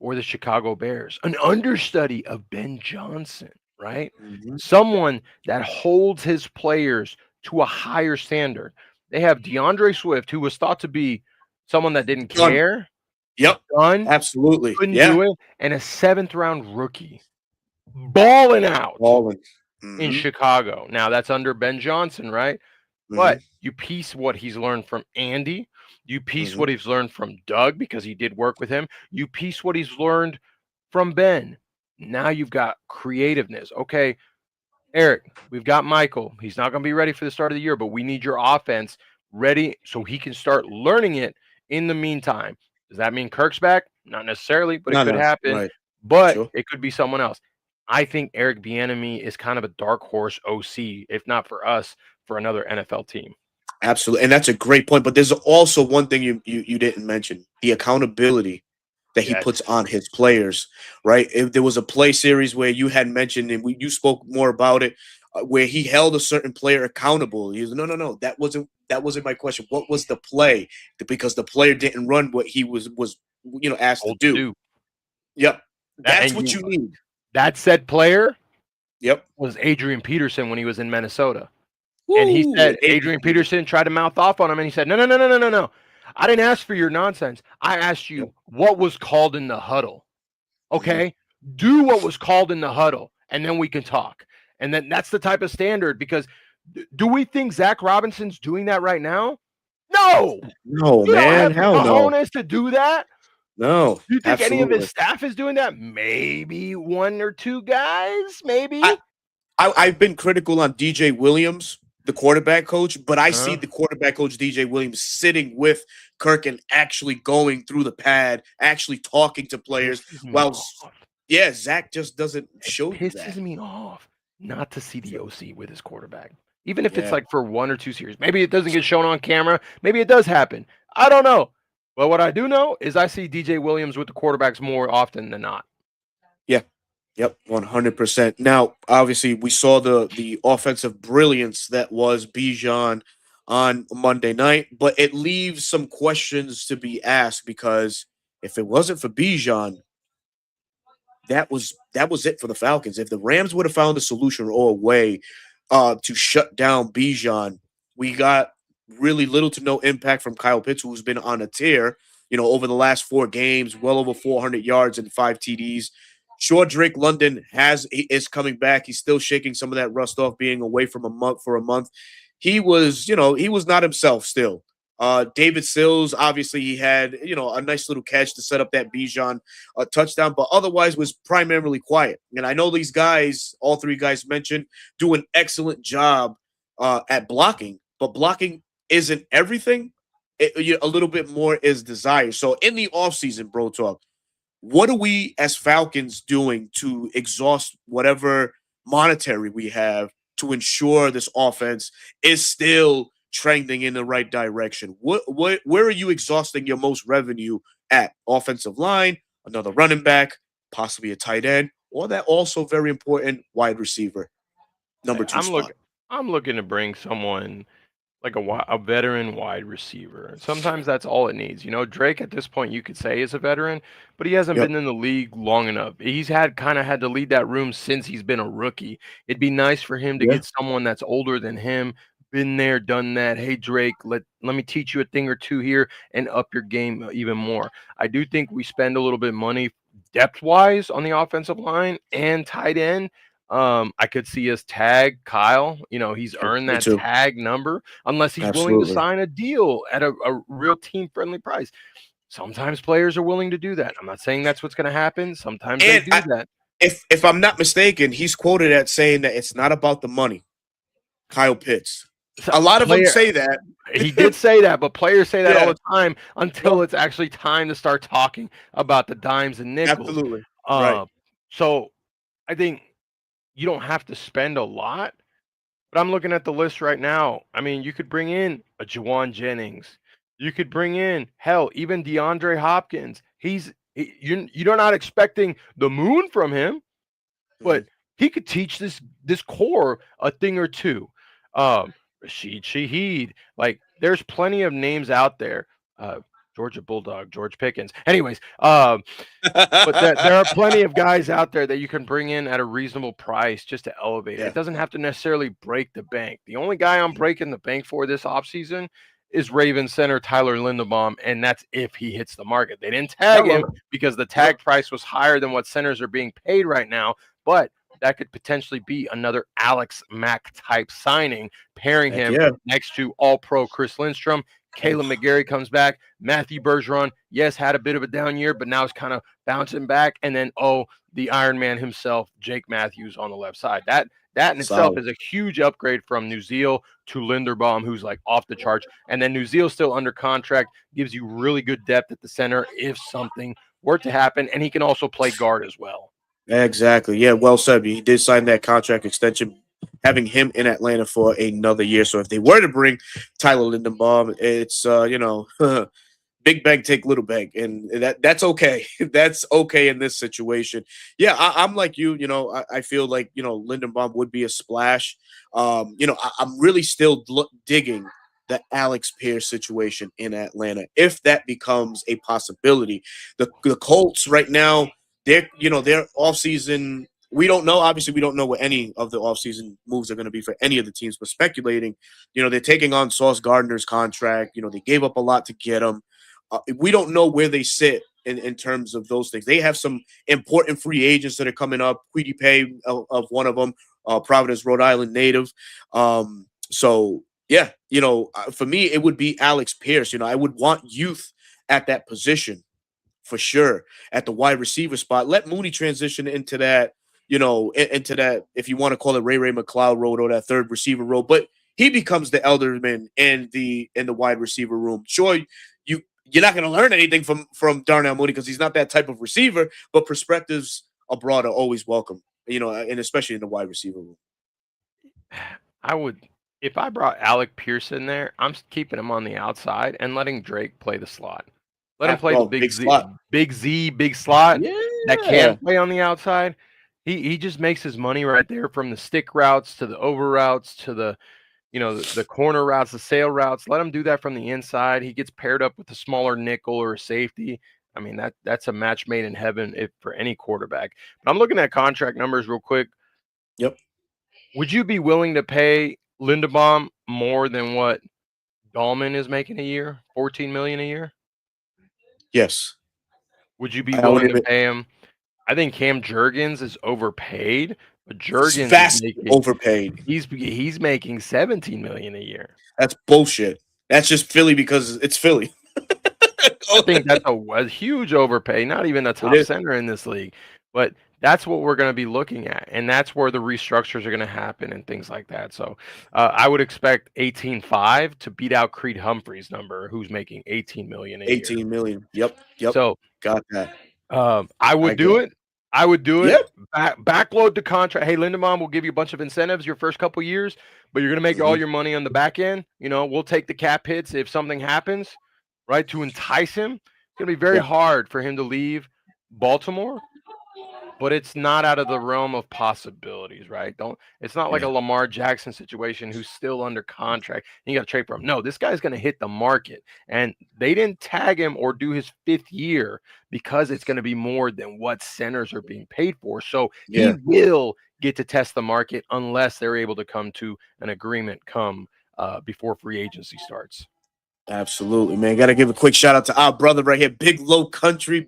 Speaker 2: or the Chicago Bears, an understudy of Ben Johnson, right?
Speaker 1: Mm-hmm.
Speaker 2: Someone that holds his players to a higher standard. They have DeAndre Swift, who was thought to be someone that didn't care.
Speaker 1: Yep.
Speaker 2: Done.
Speaker 1: Absolutely.
Speaker 2: Couldn't do it. And a 7th-round rookie balling out in Chicago. Now, that's under Ben Johnson, right? But you piece what he's learned from Andy. You piece what he's learned from Doug, because he did work with him. You piece what he's learned from Ben. Now you've got creativeness. Okay, Eric, we've got Michael. He's not going to be ready for the start of the year, but we need your offense ready so he can start learning it in the meantime. Does that mean Kirk's back? Not necessarily, but it could happen. Right. But it could be someone else. I think Eric Bieniemy is kind of a dark horse OC, if not for us, for another NFL team.
Speaker 1: Absolutely. And that's a great point. But there's also one thing you didn't mention, the accountability that he puts on his players, right? If there was a play series where you had mentioned, and you spoke more about it, where he held a certain player accountable. He was, no, that wasn't my question. What was the play? Because the player didn't run what he was asked to do. Yep. That's what you need.
Speaker 2: That said player
Speaker 1: Yep.
Speaker 2: was Adrian Peterson when he was in Minnesota. Ooh, and he said Adrian Peterson tried to mouth off on him, and he said, no. I didn't ask for your nonsense. I asked you what was called in the huddle. Okay? Do what was called in the huddle, and then we can talk. And then that's the type of standard, because do we think Zach Robinson's doing that right now? No.
Speaker 1: No, man. Hell no.
Speaker 2: To do that?
Speaker 1: No.
Speaker 2: Do you think any of his staff is doing that? Maybe 1 or 2 guys, maybe.
Speaker 1: I've been critical on DJ Williams, the quarterback coach, but I see the quarterback coach, DJ Williams, sitting with Kirk and actually going through the pad, actually talking to players. While, Zach just doesn't show you that.
Speaker 2: It pisses me off not to see the OC with his quarterback, even if it's like for 1 or 2 series. Maybe it doesn't get shown on camera. Maybe it does happen. I don't know. But what I do know is I see DJ Williams with the quarterbacks more often than not.
Speaker 1: Yeah. Yep, 100%. Now, obviously, we saw the offensive brilliance that was Bijan on Monday night, but it leaves some questions to be asked, because if it wasn't for Bijan, that was it for the Falcons. If the Rams would have found a solution or a way to shut down Bijan, we got really little to no impact from Kyle Pitts, who's been on a tear, over the last 4 games, well over 400 yards and 5 TDs. Sure, Drake London is coming back. He's still shaking some of that rust off, being away from a month for a month. He was not himself still. David Sills, obviously, he had a nice little catch to set up that Bijan touchdown, but otherwise was primarily quiet. And I know these guys, all three guys mentioned, do an excellent job at blocking, but blocking isn't everything. A little bit more is desired. So in the offseason, bro talk, what are we as Falcons doing to exhaust whatever monetary we have to ensure this offense is still trending in the right direction? Where are you exhausting your most revenue at? Offensive line, another running back, possibly a tight end, or that also very important wide receiver, number two
Speaker 2: I'm
Speaker 1: spot.
Speaker 2: looking. I'm looking to bring someone like a veteran wide receiver. And sometimes that's all it needs. Drake at this point you could say is a veteran, but he hasn't
Speaker 1: Yep.
Speaker 2: been in the league long enough. He's had to lead that room since he's been a rookie. It'd be nice for him to
Speaker 1: Yeah.
Speaker 2: get someone that's older than him, been there, done that. Hey Drake, let me teach you a thing or two here and up your game even more. I do think we spend a little bit of money depth wise on the offensive line and tight end. I could see us tag Kyle. He's earned
Speaker 1: Me
Speaker 2: that
Speaker 1: too.
Speaker 2: tag number unless he's willing to
Speaker 1: Absolutely.
Speaker 2: sign a deal at a real team friendly price. Sometimes players are willing to do that. I'm not saying that's what's going to happen. Sometimes they
Speaker 1: And
Speaker 2: do that.
Speaker 1: if I'm not mistaken, he's quoted at saying that it's not about the money. Kyle Pitts.
Speaker 2: So
Speaker 1: A lot of them
Speaker 2: player
Speaker 1: say that.
Speaker 2: he did say that, but players say that all
Speaker 1: Yeah.
Speaker 2: the time until
Speaker 1: No,
Speaker 2: it's actually time to start talking about the dimes and nickels.
Speaker 1: absolutely. Right.
Speaker 2: Uh, so I think you don't have to spend a lot. But I'm looking at the list right now. I mean, you could bring in a Jawan Jennings. You could bring in hell, even DeAndre Hopkins. You're not expecting the moon from him, but
Speaker 1: Mhm.
Speaker 2: he could teach this core a thing or two. Rashid Shaheed, like there's plenty of names out there. Uh, Georgia Bulldog, George Pickens. Anyways, but there are plenty of guys out there that you can bring in at a reasonable price just to elevate it.
Speaker 1: Yeah.
Speaker 2: It doesn't have to necessarily break the bank. The only guy I'm breaking the bank for this offseason is Raven center Tyler Linderbaum, and that's if he hits the market. They didn't tag him
Speaker 1: Hello.
Speaker 2: because the
Speaker 1: Yep.
Speaker 2: tag price was higher than what centers are being paid right now, but that could potentially be another Alex Mack type signing, pairing
Speaker 1: Heck
Speaker 2: him
Speaker 1: yeah.
Speaker 2: next to all pro Chris Lindstrom.
Speaker 1: Oh,
Speaker 2: Caleb McGarry comes back. Matthew Bergeron, yes, had a bit of a down year, but now is kind of bouncing back. And then, the Iron Man himself, Jake Matthews on the left side. That in itself
Speaker 1: solid.
Speaker 2: is a huge upgrade from Nuzeel to Linderbaum, who's like off the charts. And then Nuzeel still under contract, gives you really good depth at the center if something were to happen. And he can also play guard as well.
Speaker 1: Exactly. Yeah, well said. He did sign that contract extension, having him in Atlanta for another year. So if they were to bring Tyler Lindenbaum, it's big bank take little bank, and that's okay. That's okay in this situation. Yeah, I'm like you. I feel like Lindenbaum would be a splash. I'm really still digging the Alex Pierce situation in Atlanta if that becomes a possibility. The Colts right now, their offseason. We don't know. Obviously, we don't know what any of the offseason moves are going to be for any of the teams. But speculating, they're taking on Sauce Gardner's contract. They gave up a lot to get him. We don't know where they sit in terms of those things. They have some important free agents that are coming up. Quiddy Pay of one of them, Providence, Rhode Island native. So yeah, for me, it would be Alex Pierce. I would want youth at that position for sure at the wide receiver spot. Let Mooney transition into that, into that, if you want to call it Ray McLeod role or that third receiver role, but he becomes the elderman in the wide receiver room. Sure, you're not going to learn anything from Darnell Mooney because he's not that type of receiver, but perspectives abroad are always welcome, and especially in the wide receiver room.
Speaker 2: I would, if I brought Alec Pierce in there, I'm keeping him on the outside and letting Drake play the slot. Let him play the
Speaker 1: Oh,
Speaker 2: big
Speaker 1: big
Speaker 2: Z,
Speaker 1: slot.
Speaker 2: big slot that
Speaker 1: Yeah.
Speaker 2: can play on the outside. He just makes his money right there from the stick routes to the over routes to the corner routes, the sail routes. Let him do that from the inside. He gets paired up with a smaller nickel or a safety. I mean, that's a match made in heaven for any quarterback. But I'm looking at contract numbers real quick.
Speaker 1: Yep.
Speaker 2: Would you be willing to pay Linderbaum more than what Dahlman is making a year? 14 million a year?
Speaker 1: Yes.
Speaker 2: Would you be
Speaker 1: I would
Speaker 2: willing to
Speaker 1: admit
Speaker 2: pay him? I think Cam Jurgens is overpaid, but
Speaker 1: it's
Speaker 2: Jurgens is
Speaker 1: vastly
Speaker 2: making
Speaker 1: overpaid.
Speaker 2: he's making 17 million a year.
Speaker 1: That's bullshit. That's just Philly because it's Philly.
Speaker 2: I think that's a huge overpay, not even a
Speaker 1: It
Speaker 2: top
Speaker 1: is.
Speaker 2: center in this league. But that's what we're going to be looking at, and that's where the restructures are going to happen and things like that. So I would expect 18.5 to beat out Creed Humphrey's number, who's making 18 million a year.
Speaker 1: 18 million. Yep. Yep.
Speaker 2: So
Speaker 1: Got that.
Speaker 2: I
Speaker 1: I
Speaker 2: would
Speaker 1: get
Speaker 2: do
Speaker 1: it.
Speaker 2: it. I would do it.
Speaker 1: Yep.
Speaker 2: Backload the contract. Hey, Lindemann, we'll give you a bunch of incentives your first couple years, but you're going to make all
Speaker 1: Mhm.
Speaker 2: your money on the back end. You know, we'll take the cap hits if something happens, right? To entice him. It's going to be very
Speaker 1: Yeah.
Speaker 2: hard for him to leave Baltimore, but it's not out of the realm of possibilities, right? It's not like a
Speaker 1: Yeah.
Speaker 2: Lamar Jackson situation who's still under contract and you got to trade for him. No, this guy's going to hit the market. And they didn't tag him or do his 5th year because it's going to be more than what centers are being paid for. So he
Speaker 1: Yeah.
Speaker 2: will get to test the market unless they're able to come to an agreement before free agency starts.
Speaker 1: Absolutely, man. Got to give a quick shout out to our brother right here, Big Low Country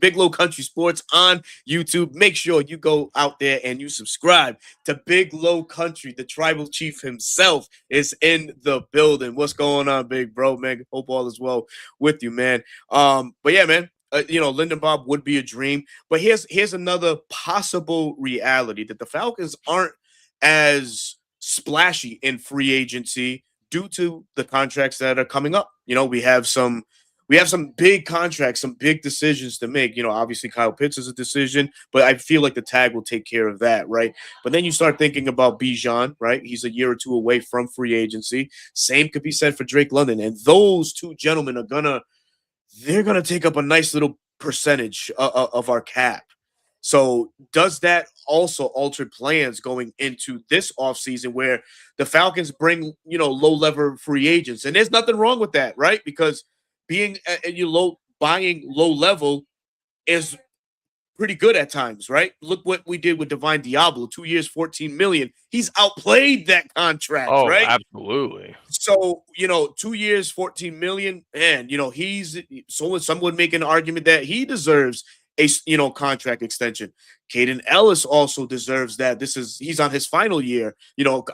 Speaker 1: Sports on YouTube. Make sure you go out there and you subscribe to Big Low Country. The tribal chief himself is in the building. What's going on, big bro, man? Hope all is well with you, man. But yeah, man. Lyndon Bob would be a dream, but here's another possible reality that the Falcons aren't as splashy in free agency due to the contracts that are coming up. We have some big contracts, some big decisions to make. Obviously Kyle Pitts is a decision, but I feel like the tag will take care of that, right? But then you start thinking about Bijan, right? He's a year or two away from free agency. Same could be said for Drake London, and those two gentlemen they're gonna take up a nice little percentage of our cap. So does that also alter plans going into this offseason where the Falcons bring, low level free agents? And there's nothing wrong with that, right? Because buying low level is pretty good at times, right? Look what we did with Divine Diablo, 2 years, 14 million. He's outplayed that contract,
Speaker 2: Oh,
Speaker 1: right?
Speaker 2: absolutely.
Speaker 1: So, 2 years, 14 million, and some would make an argument that he deserves a contract extension. Caden Ellis also deserves that. He's on his final year.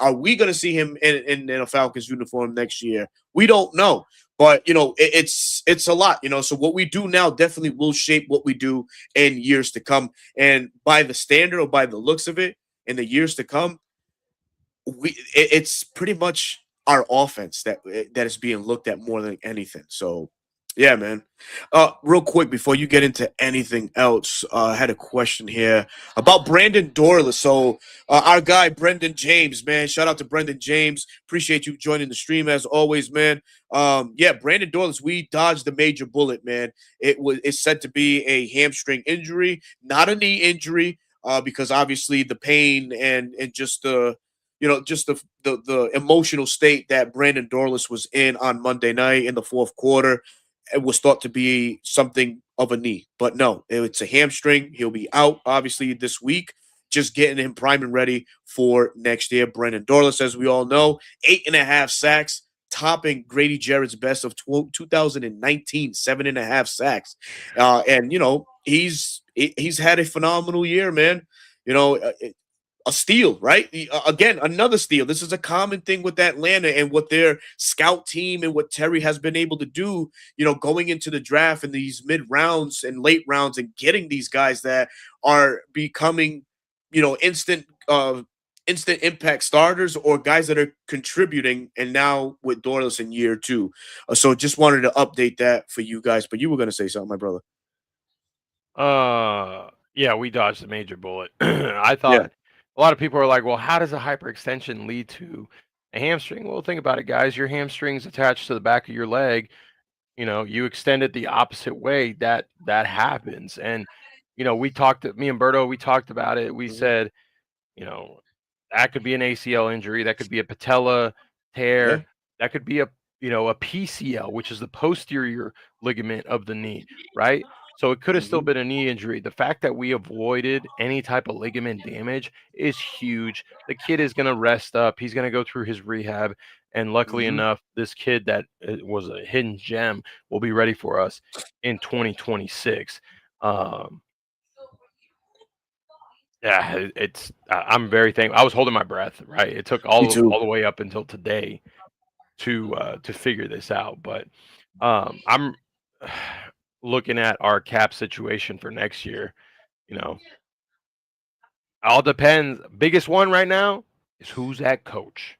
Speaker 1: Are we going to see him in a Falcons uniform next year? We don't know. But it's a lot. So what we do now definitely will shape what we do in years to come. And by the standard or by the looks of it, in the years to come, it's pretty much our offense that is being looked at more than anything. So yeah, man. Real quick before you get into anything else, I had a question here about Brandon Dorless. So our guy Brendan James, man, shout out to Brendan James. Appreciate you joining the stream as always, man. Yeah, Brandon Dorless, we dodged the major bullet, man. It's said to be a hamstring injury, not a knee injury, because obviously the pain and just the emotional state that Brandon Dorless was in on Monday night in the fourth quarter. It was thought to be something of a knee, but no, it's a hamstring. He'll be out obviously this week. Just getting him primed and ready for next year. Brandon Dorless, as we all know, 8.5 sacks, topping Grady Jarrett's best of 2019, 7.5 sacks. And he's had a phenomenal year, man. A steal, right? Again, another steal. This is a common thing with Atlanta and what their scout team and what Terry has been able to do, going into the draft in these mid rounds and late rounds and getting these guys that are becoming, instant impact starters or guys that are contributing. And now with Dorless in year 2. So just wanted to update that for you guys. But you were going to say something, my brother.
Speaker 2: Yeah, we dodged a major bullet. I
Speaker 1: Yeah.
Speaker 2: thought a lot of people are like, well, how does a hyperextension lead to a hamstring? Well, think about it, guys. Your hamstring's attached to the back of your leg. You extend it the opposite way, that happens. And me and Berto, we talked about it. We
Speaker 1: Mhm.
Speaker 2: said, you know, that could be an ACL injury, that could be a patella tear,
Speaker 1: Yeah.
Speaker 2: that could be a PCL, which is the posterior ligament of the knee, right? So it could have still
Speaker 1: Mhm.
Speaker 2: been a knee injury. The fact that we avoided any type of ligament damage is huge. The kid is going to rest up. He's going to go through his rehab. And luckily
Speaker 1: Mhm.
Speaker 2: enough, this kid that was a hidden gem will be ready for us in 2026. Um, yeah, I'm very thankful. I was holding my breath, right? It took
Speaker 1: Me
Speaker 2: all
Speaker 1: too.
Speaker 2: the way up until today to figure this out. But I'm looking at our cap situation for next year. You know, all depends. Biggest one right now is who's that coach.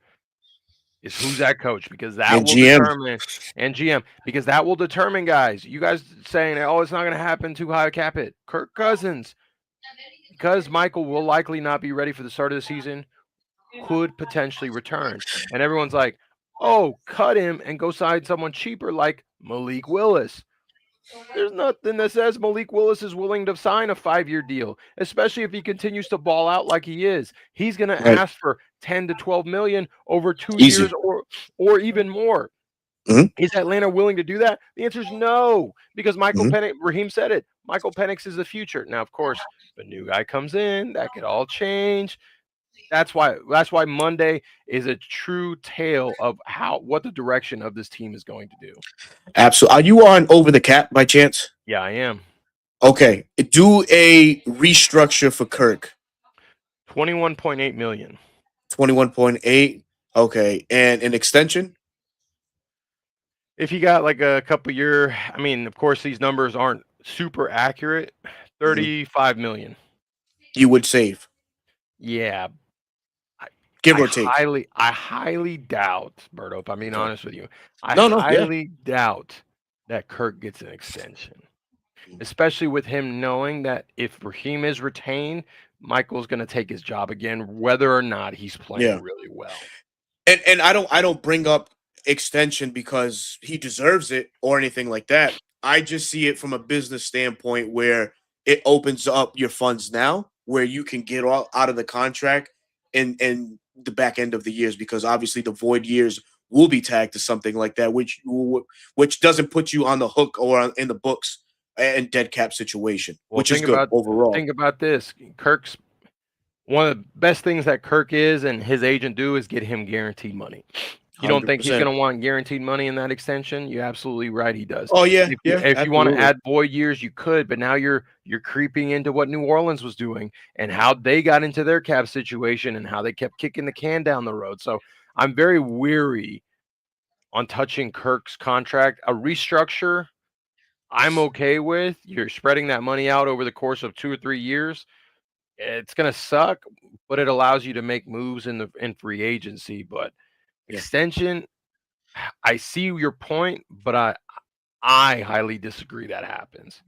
Speaker 2: Is who's that coach because that
Speaker 1: And
Speaker 2: will
Speaker 1: GM.
Speaker 2: determine and GM because that will determine guys. You guys saying, oh, it's not going to happen too high a cap it. Kirk Cousins, because Michael will likely not be ready for the start of the season, could potentially return. And everyone's like, oh, cut him and go sign someone cheaper like Malik Willis. There's nothing that says Malik Willis is willing to sign a 5-year deal, especially if he continues to ball out like he is. He's going to
Speaker 1: Right.
Speaker 2: ask for 10 to 12 million over 2 years
Speaker 1: Easy.
Speaker 2: or even more.
Speaker 1: Mhm.
Speaker 2: Is Atlanta willing to do that? The answer is no, because Michael
Speaker 1: Mhm.
Speaker 2: Penix, Raheem said it. Michael Penix is the future. Now, of course, if a new guy comes in, that could all change. That's why Monday is a true tale of what the direction of this team is going to do.
Speaker 1: Absolutely. Are you on over the cap by chance?
Speaker 2: Yeah, I am.
Speaker 1: Okay. Do a restructure for Kirk.
Speaker 2: 21.8 million.
Speaker 1: 21.8. Okay. And an extension?
Speaker 2: If you got like a couple year, I mean, of course these numbers aren't super accurate.
Speaker 1: Mhm.
Speaker 2: 35 million.
Speaker 1: You would save,
Speaker 2: Yeah, I,
Speaker 1: give
Speaker 2: I
Speaker 1: or take.
Speaker 2: highly doubt, Berto, if I'm being
Speaker 1: Okay.
Speaker 2: honest with you. I
Speaker 1: No, no, yeah.
Speaker 2: highly doubt that Kirk gets an extension. Especially with him knowing that if Raheem is retained, Michael's going to take his job again, whether or not he's playing
Speaker 1: Yeah.
Speaker 2: really well.
Speaker 1: And I don't bring up extension because he deserves it or anything like that. I just see it from a business standpoint where it opens up your funds now, where you can get all out of the contract and the back end of the years, because obviously the void years will be tagged to something like that, which doesn't put you on the hook or in the books and dead cap situation,
Speaker 2: Well,
Speaker 1: which is good overall.
Speaker 2: think about this. Kirk's one of the best things that Kirk is and his agent do is get him guaranteed money. You don't
Speaker 1: Hundred
Speaker 2: think he's
Speaker 1: percent.
Speaker 2: going to want guaranteed money in that extension? You're absolutely right. He does.
Speaker 1: Oh yeah, yeah,
Speaker 2: If you want to
Speaker 1: absolutely.
Speaker 2: add void years, you could, but now you're creeping into what New Orleans was doing and how they got into their cap situation and how they kept kicking the can down the road. So I'm very weary on touching Kirk's contract. A restructure, I'm okay with. You're spreading that money out over the course of 2 or 3 years. It's gonna suck, but it allows you to make moves in free agency. But
Speaker 1: Yeah.
Speaker 2: extension, I see your point, but I highly disagree that happens.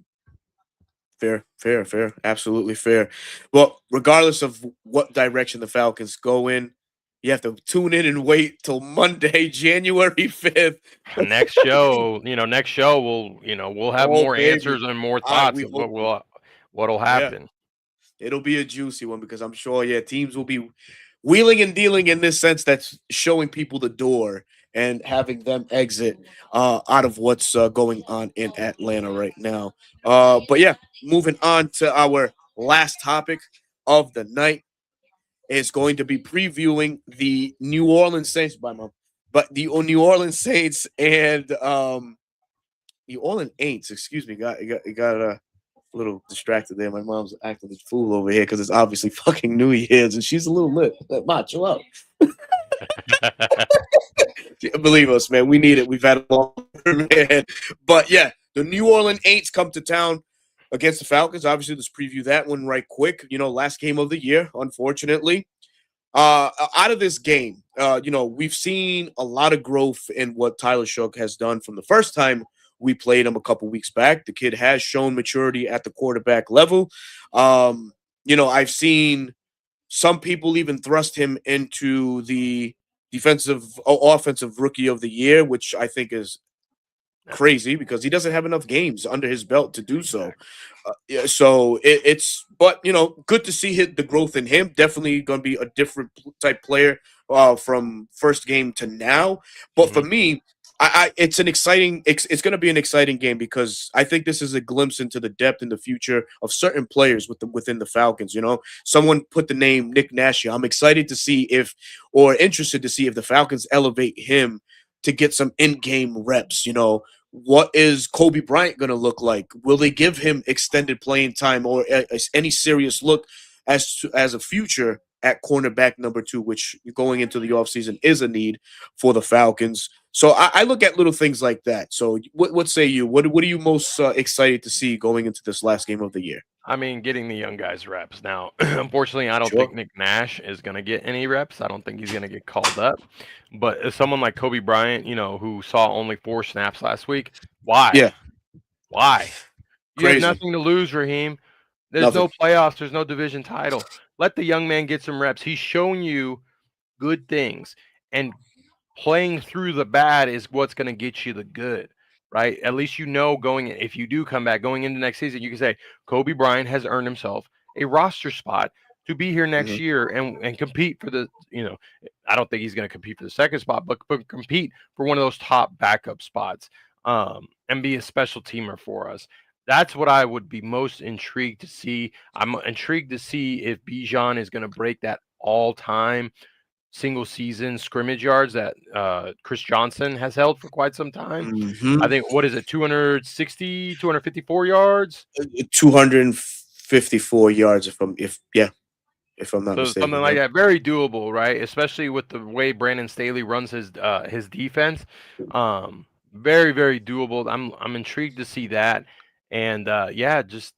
Speaker 1: Fair, fair, fair. Absolutely fair. Well, regardless of what direction the Falcons go in, you have to tune in and wait till Monday, January 5th.
Speaker 2: Next show we'll have
Speaker 1: Oh,
Speaker 2: more
Speaker 1: baby.
Speaker 2: answers and more
Speaker 1: We
Speaker 2: thoughts of
Speaker 1: hope to.
Speaker 2: what'll
Speaker 1: Yeah,
Speaker 2: happen.
Speaker 1: it'll be a juicy one because I'm sure, yeah, teams will be wheeling and dealing in this sense that's showing people the door and having them exit out of what's going on in Atlanta right now. But yeah, moving on to our last topic of the night is going to be previewing the New Orleans Saints by mom, but the New Orleans Saints and New Orleans Aints. Excuse me, got a little distracted there. My mom's acting a fool over here because it's obviously fucking New Year's and she's a little lit. Like, Ma, chill out. Believe us, man, we need it. We've had a long man, but yeah, the New Orleans Aints come to town against the Falcons. Obviously, let's preview that one right quick. Last game of the year, unfortunately. Out of this game, we've seen a lot of growth in what Tyler Shook has done from the first time we played him a couple weeks back. The kid has shown maturity at the quarterback level. I've seen some people even thrust him into the offensive rookie of the year, which I think is crazy because he doesn't have enough games under his belt to do so.
Speaker 2: Exactly.
Speaker 1: Yeah, so it's, but good to see the growth in him. Definitely going to be a different type player from first game to now. But for
Speaker 2: Mhm.
Speaker 1: me, It's an exciting. It's going to be an exciting game because I think this is a glimpse into the depth and the future of certain players within the Falcons. You know, someone put the name Nick Nash here. I'm excited to see if, or interested to see if the Falcons elevate him to get some in-game reps. You know, what is Kobe Bryant going to look like? Will they give him extended playing time or any serious look as a future at cornerback number 2, which going into the offseason is a need for the Falcons. So I look at little things like that. So what say you? What are you most excited to see going into this last game of the year?
Speaker 2: I mean, getting the young guys reps. Now, unfortunately, I don't think
Speaker 1: Sure.
Speaker 2: Nick Nash is going to get any reps. I don't think he's going to get called up. But as someone like Kobe Bryant, who saw only 4 snaps last week, why?
Speaker 1: Yeah.
Speaker 2: Why? You have
Speaker 1: Crazy.
Speaker 2: nothing to lose, Raheem. There's
Speaker 1: Nothing.
Speaker 2: no playoffs. There's no division title. Let the young man get some reps. He's shown you good things. And playing through the bad is what's going to get you the good, right? At least if you do come back going into next season, you can say Kobe Bryant has earned himself a roster spot to be here next
Speaker 1: Mhm.
Speaker 2: year and compete for I don't think he's going to compete for the second spot, but compete for one of those top backup spots, and be a special teamer for us. That's what I would be most intrigued to see. I'm intrigued to see if Bijan is going to break that all-time single season scrimmage yards that Chris Johnson has held for quite some time. I
Speaker 1: Mhm.
Speaker 2: think, what is it, 260, 254 yards?
Speaker 1: 254 yards if I'm not
Speaker 2: So something
Speaker 1: mistaken.
Speaker 2: like
Speaker 1: Yep.
Speaker 2: that, very doable, right? Especially with the way Brandon Staley runs his defense. Very, very doable. I'm intrigued to see that. And yeah, just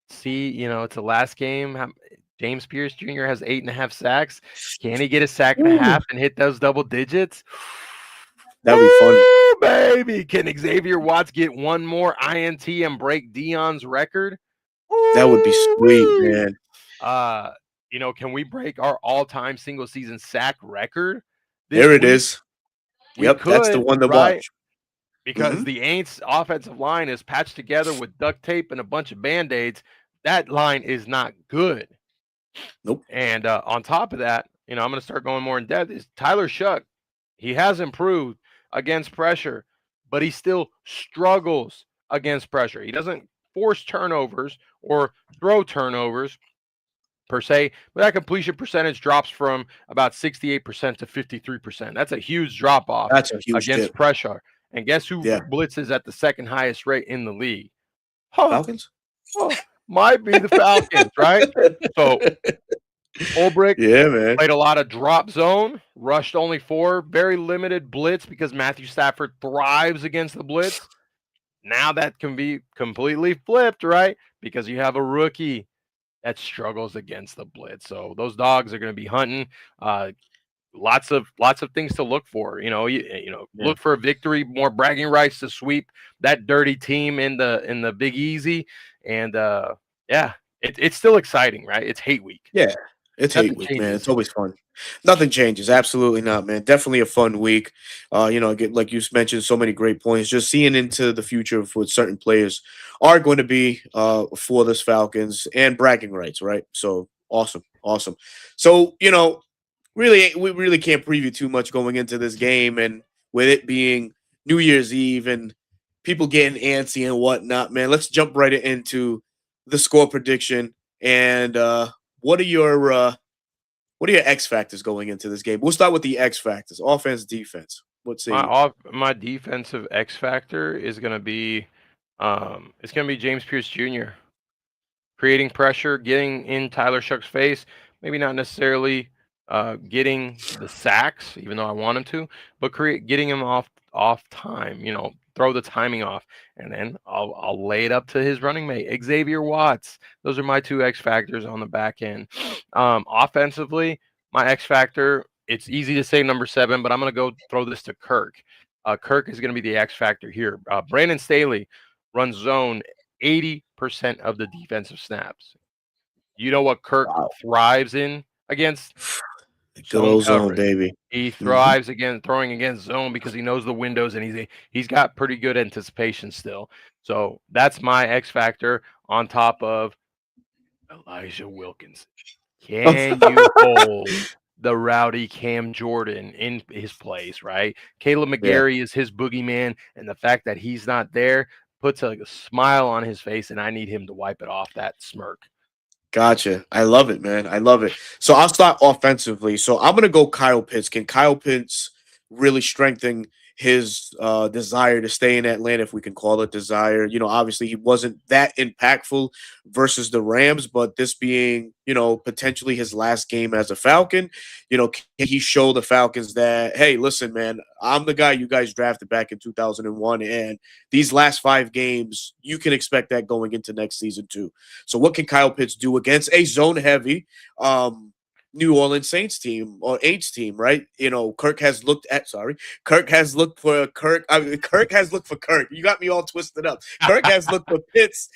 Speaker 2: see, it's the last game. James Pierce Jr. has 8.5 sacks. Can he get a sack and a
Speaker 1: Ooh,
Speaker 2: half and hit those double digits?
Speaker 1: that would be fun.
Speaker 2: Woo, baby. Can Xavier Watts get one more INT and break Dion's record?
Speaker 1: That would be sweet,
Speaker 2: Woo-wee.
Speaker 1: man.
Speaker 2: Uh, can we break our all-time single season sack record this
Speaker 1: There it
Speaker 2: week?
Speaker 1: is.
Speaker 2: We
Speaker 1: Yep, that's the
Speaker 2: could,
Speaker 1: one to
Speaker 2: right?
Speaker 1: watch.
Speaker 2: Because
Speaker 1: Hmm.
Speaker 2: the Aints offensive line is patched together with duct tape and a bunch of band-aids. That line is not good.
Speaker 1: Nope.
Speaker 2: And on top of that, I'm going to start going more in depth. Is Tyler Shuck? He has improved against pressure, but he still struggles against pressure. He doesn't force turnovers or throw turnovers per se, but that completion percentage drops from about 68% to 53%. That's a huge drop off
Speaker 1: That's a huge
Speaker 2: against
Speaker 1: dip.
Speaker 2: pressure. And guess who
Speaker 1: Yeah.
Speaker 2: blitzes at the second highest rate in the league? Huh,
Speaker 1: Falcons?
Speaker 2: huh, might be the Falcons, right? So Ulbrich
Speaker 1: Yeah, man.
Speaker 2: played a lot of drop zone, rushed only 4, very limited blitz because Matthew Stafford thrives against the blitz. Now that can be completely flipped, right? Because you have a rookie that struggles against the blitz. So those dogs are going to be hunting. Uh, lots of things to look for.
Speaker 1: Yeah.
Speaker 2: Look for a victory, more bragging rights to sweep that dirty team in the Big Easy, and yeah, it's still exciting, right? It's hate week.
Speaker 1: Yeah. It's hate
Speaker 2: Nothing
Speaker 1: week, man. It's
Speaker 2: changes.
Speaker 1: always fun. Nothing changes. Absolutely not, man. Definitely a fun week. Again, like you mentioned, so many great points. Just seeing into the future for certain players are going to be for this Falcons and bragging rights, right? So awesome, awesome. So really, we really can't preview too much going into this game, and with it being New Year's Eve and people getting antsy and whatnot, man. Let's jump right into the score prediction and what are your uh, what are your X factors going into this game? We'll start with the X factors: offense, defense. What say you?
Speaker 2: My defensive X factor is going to be it's going to be James Pierce Jr. creating pressure, getting in Tyler Shuck's face, maybe not necessarily getting the sacks, even though I want him to, but getting him off time. Throw the timing off, and then I'll lay it up to his running mate Xavier Watts. Those are my two X factors on the back end. Offensively, my X factor. It's easy to say number 7, but I'm going to go throw this to Kirk. Kirk is going to be the X factor here. Brandon Staley runs zone 80% of the defensive snaps. You know what Kirk
Speaker 1: Wow,
Speaker 2: thrives in against?
Speaker 1: the good
Speaker 2: Zone
Speaker 1: old zone,
Speaker 2: coverage.
Speaker 1: baby.
Speaker 2: He
Speaker 1: Hmm.
Speaker 2: thrives again throwing against zone because he knows the windows and he's got pretty good anticipation still. So that's my X factor on top of Elijah Wilkins. Can you hold? the rowdy Cam Jordan in his place, right? Caleb
Speaker 1: Yeah.
Speaker 2: McGarry is his boogeyman, and the fact that he's not there puts a smile on his face, and I need him to wipe it off that smirk.
Speaker 1: Gotcha. I love it, man. I love it. So I'll start offensively. So I'm gonna go Kyle Pitts. Can Kyle Pitts really strengthen his desire to stay in Atlanta, if we can call it desire? Obviously he wasn't that impactful versus the Rams, but this being, potentially his last game as a Falcon, can he show the Falcons that, hey, listen, man, I'm the guy you guys drafted back in 2001, and these last 5 games, you can expect that going into next season too. So what can Kyle Pitts do against a zone heavy New Orleans Saints team or Aints team, right? Kirk has looked for Kirk. I mean, Kirk has looked for Kirk. You got me all twisted up. Kirk has looked for Pitts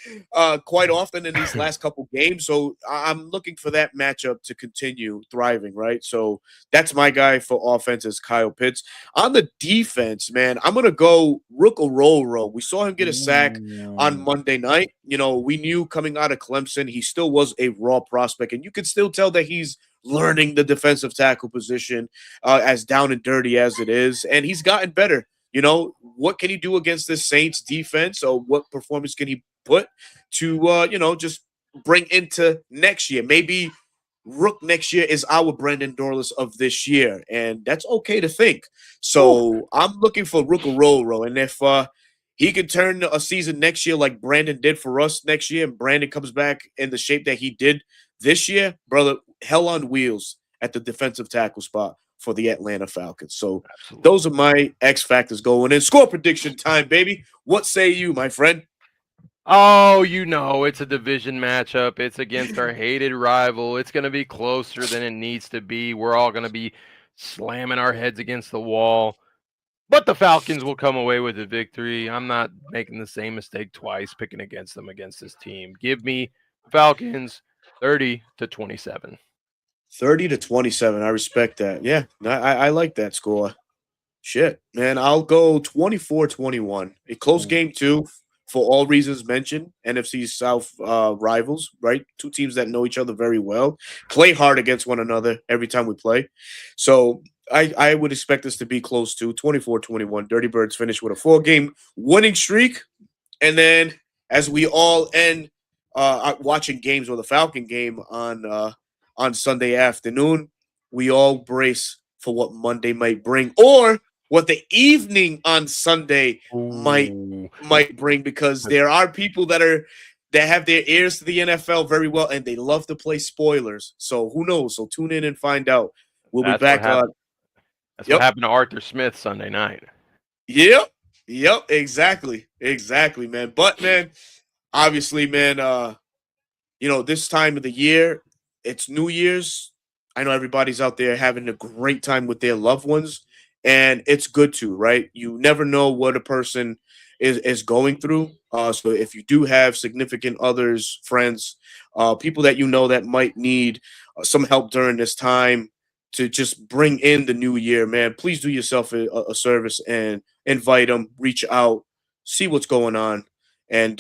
Speaker 1: quite often in these last couple games. So I'm looking for that matchup to continue thriving, right? So that's my guy for offense is Kyle Pitts. On the defense, man, I'm gonna go Rook Ororo. We saw him get a sack on
Speaker 2: Ooh.
Speaker 1: Monday night. We knew coming out of Clemson, he still was a raw prospect, and you could still tell that he's learning the defensive tackle position, as down and dirty as it is, and he's gotten better. What can he do against this Saints defense, or what performance can he put to, just bring into next year? Maybe Rook next year is our Brandon Dorlus of this year, and that's okay to think.
Speaker 2: Ooh.
Speaker 1: So I'm looking for Rook Ororo, and if he can turn a season next year like Brandon did for us next year, and Brandon comes back in the shape that he did this year, brother, hell on wheels at the defensive tackle spot for the Atlanta Falcons. So
Speaker 2: Absolutely.
Speaker 1: those are my X factors going in. Score prediction time, baby. What say you, my friend?
Speaker 2: Oh, it's a division matchup. It's against our hated rival. It's going to be closer than it needs to be. We're all going to be slamming our heads against the wall. But the Falcons will come away with a victory. I'm not making the same mistake twice picking against them against this team. Give me Falcons 30-27.
Speaker 1: 30-27. I respect that. Yeah, I like that score. Shit, man. I'll go 24-21. A close
Speaker 2: Ooh.
Speaker 1: game, too, for all reasons mentioned. NFC South rivals, right? Two teams that know each other very well, play hard against one another every time we play. So I would expect this to be close to 24-21. Dirty Birds finish with a 4-game winning streak. And then as we all end watching games or the Falcon game on Sunday afternoon, we all brace for what Monday might bring, or what the evening on Sunday might
Speaker 2: Ooh.
Speaker 1: might bring, because there are people that have their ears to the NFL very well, and they love to play spoilers. So who knows? So tune in and find out. We'll be
Speaker 2: That's what
Speaker 1: back.
Speaker 2: happened. That's what
Speaker 1: Yep.
Speaker 2: happened to Arthur Smith Sunday night.
Speaker 1: Yep. Yep. Exactly. Exactly, man. But man, obviously, man, this time of the year, it's New Year's. I know everybody's out there having a great time with their loved ones, and it's good to, right? You never know what a person is going through. So if you do have significant others, friends, people that that might need some help during this time to just bring in the new year, man, please do yourself a service and invite them, reach out, see what's going on, and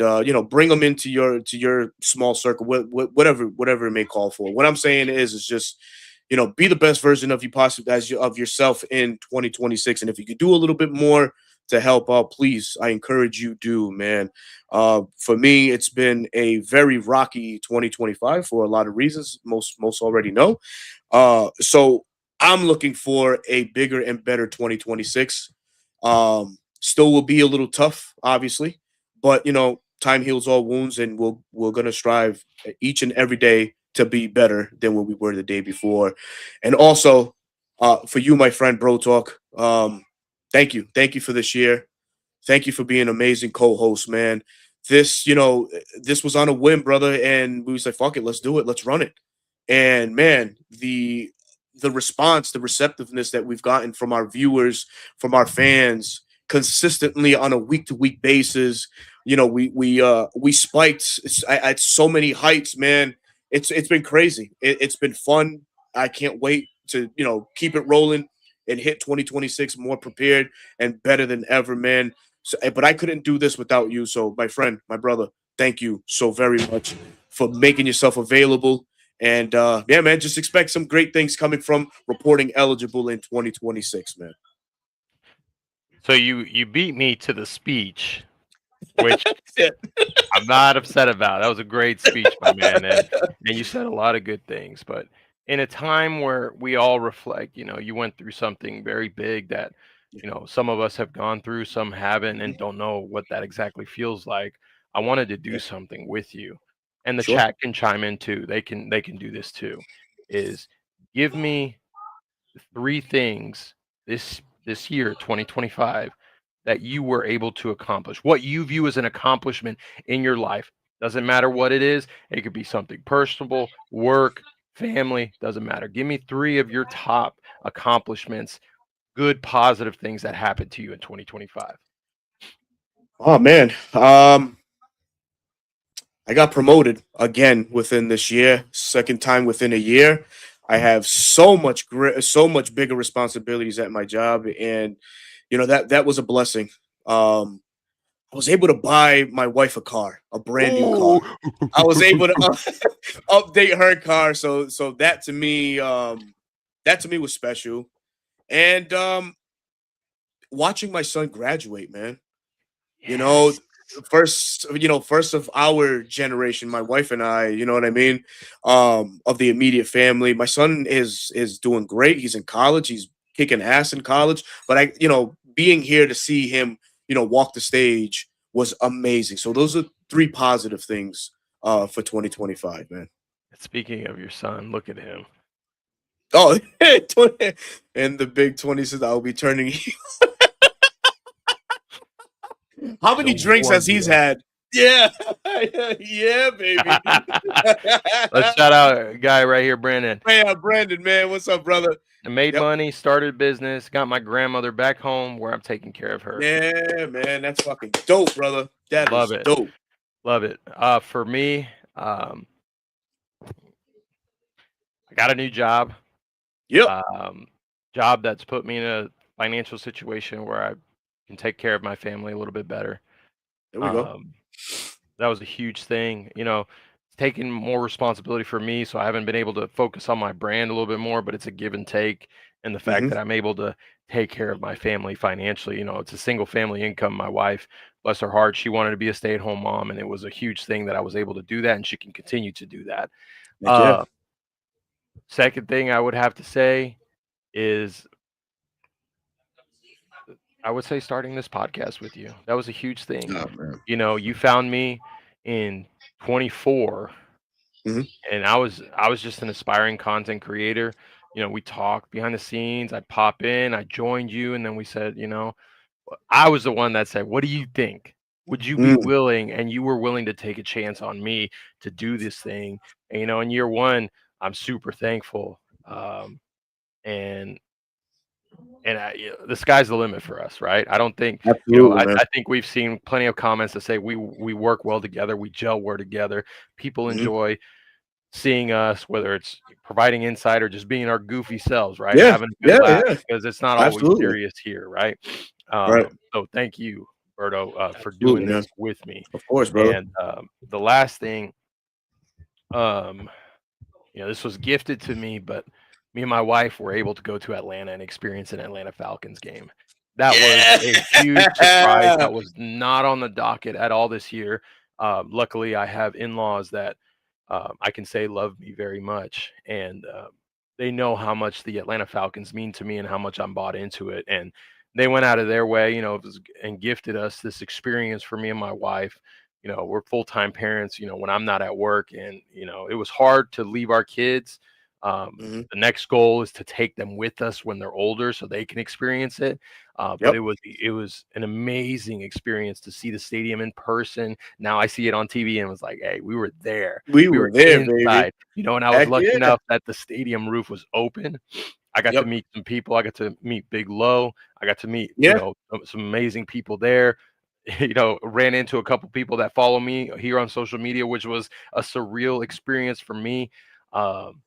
Speaker 1: bring them into your small circle, whatever it may call for. What I'm saying is just be the best version of you possibly of yourself in 2026, and if you could do a little bit more to help out, please, I encourage you do, man. For me, it's been a very rocky 2025 for a lot of reasons, most already know. So I'm looking for a bigger and better 2026. Still will be a little tough, obviously, but time heals all wounds, and we're gonna strive each and every day to be better than what we were the day before. And also, for you, my friend, Bro Talk, thank you for this year. Thank you for being an amazing co-host, man. This was on a whim, brother, and we was like, "Fuck it, let's do it, let's run it." And man, the response, the receptiveness that we've gotten from our viewers, from our fans, consistently on a week to week basis, we spiked at so many heights, man. It's been crazy. It's been fun. I can't wait to keep it rolling and hit 2026 more prepared and better than ever, man. So, but I couldn't do this without you. So, my friend, my brother, thank you so very much for making yourself available And yeah, man, just expect some great things coming from reporting eligible in 2026, man.
Speaker 2: So you beat me to the speech, which
Speaker 1: Yeah.
Speaker 2: I'm not upset about. That was a great speech, my man, and you said a lot of good things. But in a time where we all reflect, you went through something very big that, some of us have gone through, some haven't, and
Speaker 1: Mhm.
Speaker 2: don't know what that exactly feels like. I wanted to do
Speaker 1: Yeah,
Speaker 2: something with you, and the
Speaker 1: sure.
Speaker 2: chat can chime in too. They can do this too. Is give me three things this year, 2025, that you were able to accomplish. What you view as an accomplishment in your life. Doesn't matter what it is. It could be something personal, work, family, doesn't matter. Give me three of your top accomplishments, good positive things that happened to you in 2025.
Speaker 1: Oh man, I got promoted again within this year, second time within a year. I have so much bigger responsibilities at my job, and that was a blessing. Um, I was able to buy my wife a car, a brand new
Speaker 2: Oh,
Speaker 1: car. I was able to update her car, so that to me was special. And watching my son graduate, man. You know,
Speaker 2: yes.
Speaker 1: first of our generation, my wife and I, you know what I mean, of the immediate family. My son is doing great. He's in college. He's kicking ass in college. But being here to see him, walk the stage was amazing. So those are three positive things for 2025, man.
Speaker 2: Speaking of your son, look at him.
Speaker 1: Oh, 20, and the big 20 says I'll be turning. How
Speaker 2: No
Speaker 1: many drinks has he's
Speaker 2: wonder.
Speaker 1: had? Yeah, yeah, baby.
Speaker 2: Let's shout out a guy right here, Brandon.
Speaker 1: Hey, Brandon, man, what's up, brother?
Speaker 2: I made
Speaker 1: Yep.
Speaker 2: money, started a business, got my grandmother back home where I'm taking care of her.
Speaker 1: Yeah, man, that's fucking dope, brother. That
Speaker 2: Love
Speaker 1: is
Speaker 2: it.
Speaker 1: dope.
Speaker 2: Love it. For me, I got a new job.
Speaker 1: Yep.
Speaker 2: Um, Job that's put me in a financial situation where I can take care of my family a little bit better.
Speaker 1: There we go.
Speaker 2: Um, that was a huge thing. It's taking more responsibility for me, so I haven't been able to focus on my brand a little bit more, but it's a give and take. And the fact
Speaker 1: Hmm.
Speaker 2: that I'm able to take care of my family financially, it's a single family income. My wife, bless her heart, she wanted to be a stay-at-home mom, and it was a huge thing that I was able to do that, and she can continue to do that.
Speaker 1: Heck yeah.
Speaker 2: Uh, Second thing I would have to say is I would say starting this podcast with you. That was a huge thing.
Speaker 1: Oh man.
Speaker 2: You found me in 24,
Speaker 1: Hmm.
Speaker 2: and I was just an aspiring content creator. We talked behind the scenes. I'd pop in, I joined you, and then we said, I was the one that said, "What do you think? Would you be
Speaker 1: Mm,
Speaker 2: willing?" And you were willing to take a chance on me to do this thing. And in year one, I'm super thankful. And the sky's the limit for us, right? I don't think,
Speaker 1: absolutely,
Speaker 2: I
Speaker 1: man.
Speaker 2: think we've seen plenty of comments that say we work well together, we gel well together. People
Speaker 1: Hmm.
Speaker 2: enjoy seeing us, whether it's providing insight or just being our goofy selves, right?
Speaker 1: Yeah,
Speaker 2: Having a good
Speaker 1: yeah,
Speaker 2: laugh
Speaker 1: yeah.
Speaker 2: because it's not always
Speaker 1: Absolutely.
Speaker 2: serious here, right?
Speaker 1: Right.
Speaker 2: So thank you, Berto, for
Speaker 1: Absolutely,
Speaker 2: doing
Speaker 1: man.
Speaker 2: this with me.
Speaker 1: Of course, brother.
Speaker 2: And the last thing, um, this was gifted to me, but me and my wife were able to go to Atlanta and experience an Atlanta Falcons game. That was
Speaker 1: Yeah.
Speaker 2: a huge surprise. That was not on the docket at all this year. Luckily, I have in-laws that I can say love me very much, and they know how much the Atlanta Falcons mean to me and how much I'm bought into it. And they went out of their way, and gifted us this experience for me and my wife. We're full-time parents, when I'm not at work, and it was hard to leave our kids.
Speaker 1: Hmm.
Speaker 2: The next goal is to take them with us when they're older so they can experience it. But
Speaker 1: Yep.
Speaker 2: it was an amazing experience to see the stadium in person. Now I see it on TV and was like, hey, we were there.
Speaker 1: We
Speaker 2: We
Speaker 1: were
Speaker 2: were
Speaker 1: there, baby.
Speaker 2: inside, and I was
Speaker 1: Heck
Speaker 2: lucky
Speaker 1: yeah.
Speaker 2: enough that the stadium roof was open. I got to
Speaker 1: Yep.
Speaker 2: meet some people. I got to meet Big Low. I got to meet,
Speaker 1: Yeah.
Speaker 2: some amazing people there. Ran into a couple people that follow me here on social media, which was a surreal experience for me. Um,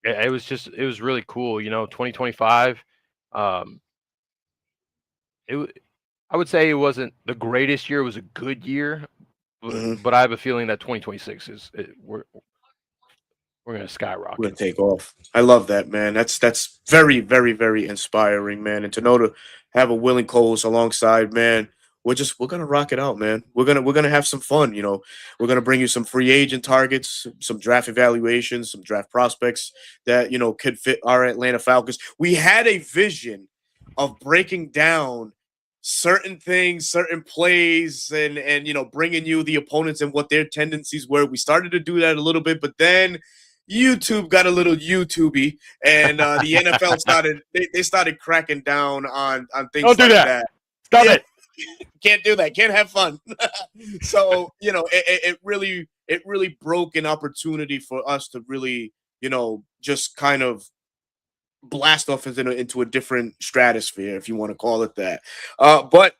Speaker 2: it was really cool. 2025. Um, it, wa- I would say it wasn't the greatest year. It was a good year, but,
Speaker 1: Hmm.
Speaker 2: but I have a feeling that 2026 is we're gonna
Speaker 1: We're gonna
Speaker 2: skyrocket.
Speaker 1: take off. I love that, man. That's very, very, very inspiring, man. And to know to have a willing co-host alongside, man, we're gonna rock it out, man. We're gonna have some fun. We're gonna bring you some free agent targets, some draft evaluations, some draft prospects that could fit our Atlanta Falcons. We had a vision of breaking down certain things, certain plays, and bringing you the opponents and what their tendencies were. We started to do that a little bit, but then YouTube got a little YouTubey, and the NFL started they started cracking down on things
Speaker 2: Don't do
Speaker 1: like
Speaker 2: that.
Speaker 1: that.
Speaker 2: Stop
Speaker 1: Yeah,
Speaker 2: it.
Speaker 1: can't do that. Can't have fun. So it really broke an opportunity for us to really just kind of blast off into a different stratosphere, if you want to call it that. But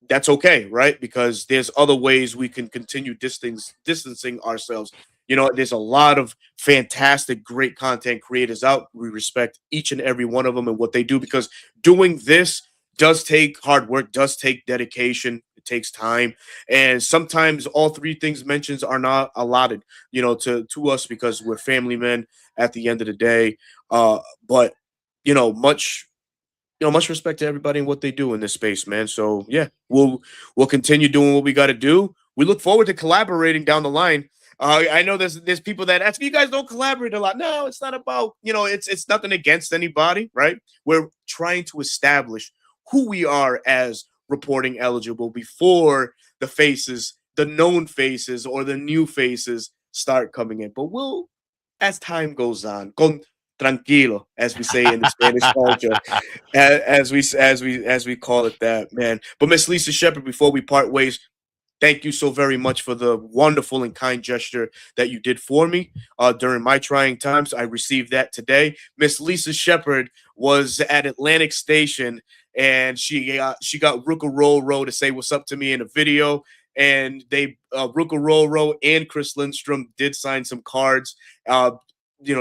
Speaker 1: that's okay, right? Because there's other ways we can continue distancing ourselves. There's a lot of fantastic, great content creators out. We respect each and every one of them and what they do because doing this does take hard work, does take dedication, it takes time, and sometimes all three things mentioned are not allotted, to us because we're family men at the end of the day. But much much respect to everybody and what they do in this space, man. So yeah, we'll continue doing what we got to do. We look forward to collaborating down the line. I know there's people that ask you guys don't collaborate a lot. No, it's not about it's nothing against anybody, right? We're trying to establish who we are as reporting eligible before the known faces or the new faces start coming in. But as time goes on, con tranquilo, as we say in the Spanish culture, as we call it that, man. But Miss Lisa Shepherd, before we part ways, thank you so very much for the wonderful and kind gesture that you did for me during my trying times. I received that today. Miss Lisa Shepherd was at Atlantic Station, and she got Ruka Roro to say what's up to me in a video. And Ruka Roro and Chris Lindstrom did sign some cards.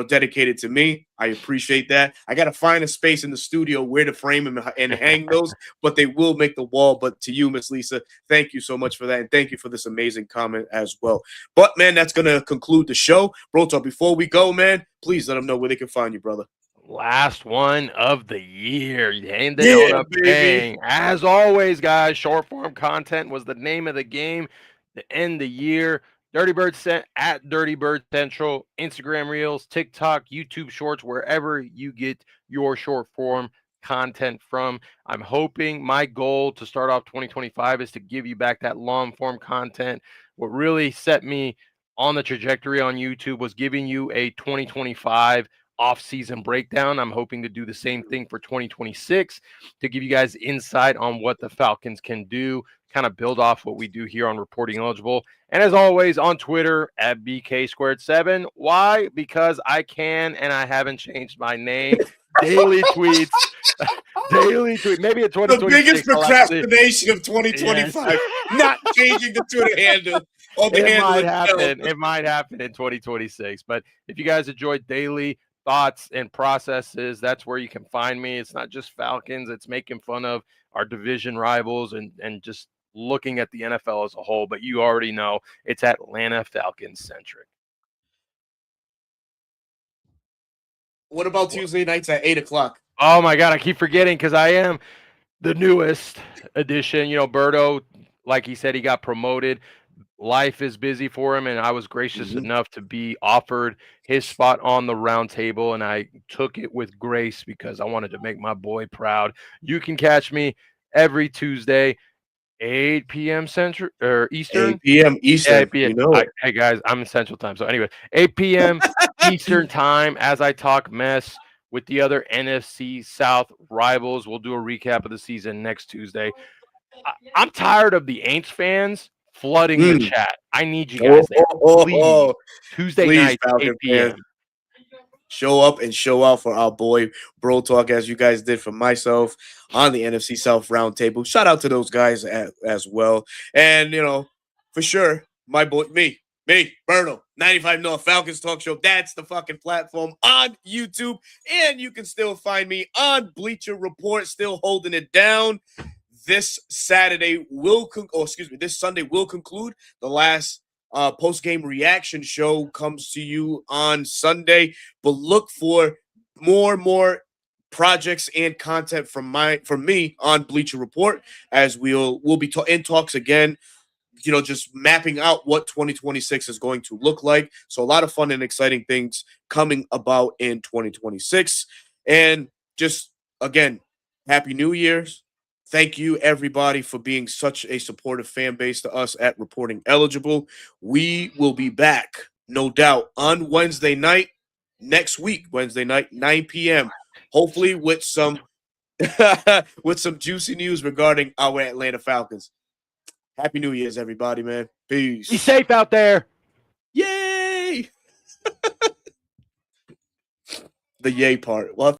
Speaker 1: Dedicated to me. I appreciate that. I got to find a space in the studio where to frame them and hang those, but they will make the wall. But to you, Miss Lisa, thank you so much for that. And thank you for this amazing comment as well. But, man, that's going to conclude the show. Bro Talk, before we go, man, please let them know where they can find you, brother.
Speaker 2: Last one of the year. You ended on
Speaker 1: Yeah,
Speaker 2: a
Speaker 1: baby.
Speaker 2: bang. As always, guys, short form content was the name of the game to end the year. Dirty Bird at Dirty Bird Central, Instagram Reels, TikTok, YouTube Shorts, wherever you get your short form content from. I'm hoping my goal to start off 2025 is to give you back that long form content. What really set me on the trajectory on YouTube was giving you a 2025 off-season breakdown. I'm hoping to do the same thing for 2026 to give you guys insight on what the Falcons can do, kind of build off what we do here on Reporting Eligible. And as always, on Twitter at BK2 Why? Because I can, and I haven't changed my name. Daily tweets. Daily tweet. Maybe in
Speaker 1: The
Speaker 2: 2026.
Speaker 1: biggest procrastination of 2025.
Speaker 2: Yes.
Speaker 1: Not changing the Twitter handle or the
Speaker 2: It
Speaker 1: handle
Speaker 2: might
Speaker 1: itself.
Speaker 2: happen. It might happen in 2026. But if you guys enjoyed daily thoughts and processes, that's where you can find me. It's not just Falcons, it's making fun of our division rivals and just looking at the NFL as a whole. But you already know it's Atlanta Falcons centric.
Speaker 1: What about Tuesday nights at 8 o'clock?
Speaker 2: Oh my God, I keep forgetting because I am the newest addition. Berto, like he said, he got promoted. Life is busy for him, and I was gracious enough to be offered his spot on the round table, and I took it with grace because I wanted to make my boy proud. You can catch me every Tuesday, 8 p.m. Central or Eastern.
Speaker 1: 8 p.m.
Speaker 2: Yeah,
Speaker 1: Eastern.
Speaker 2: 8 p.m.
Speaker 1: You know it.
Speaker 2: Hey guys, I'm in Central Time. So anyway, 8 p.m. Eastern Time as I talk mess with the other NFC South rivals. We'll do a recap of the season next Tuesday. I'm tired of the Aints fans flooding the chat. I need you guys there. Please. Tuesday
Speaker 1: Please,
Speaker 2: night, 8
Speaker 1: Falcon
Speaker 2: p.m.
Speaker 1: fans, show up and show out for our boy Bro Talk, as you guys did for myself on the NFC South Roundtable. Shout out to those guys as well. And, for sure, my boy, me, Berto, 95 North Falcons Talk Show. That's the fucking platform on YouTube. And you can still find me on Bleacher Report, still holding it down. This Sunday will conclude the last post-game reaction show comes to you on Sunday. But look for more projects and content from me on Bleacher Report, as we'll be in talks again, just mapping out what 2026 is going to look like. So a lot of fun and exciting things coming about in 2026. And just again, Happy New Year's. Thank you, everybody, for being such a supportive fan base to us at Reporting Eligible. We will be back, no doubt, on Wednesday night, next week, Wednesday night, 9 p.m. Hopefully with some with some juicy news regarding our Atlanta Falcons. Happy New Year's, everybody, man. Peace.
Speaker 3: Be safe out there.
Speaker 1: Yay! The yay part. Well,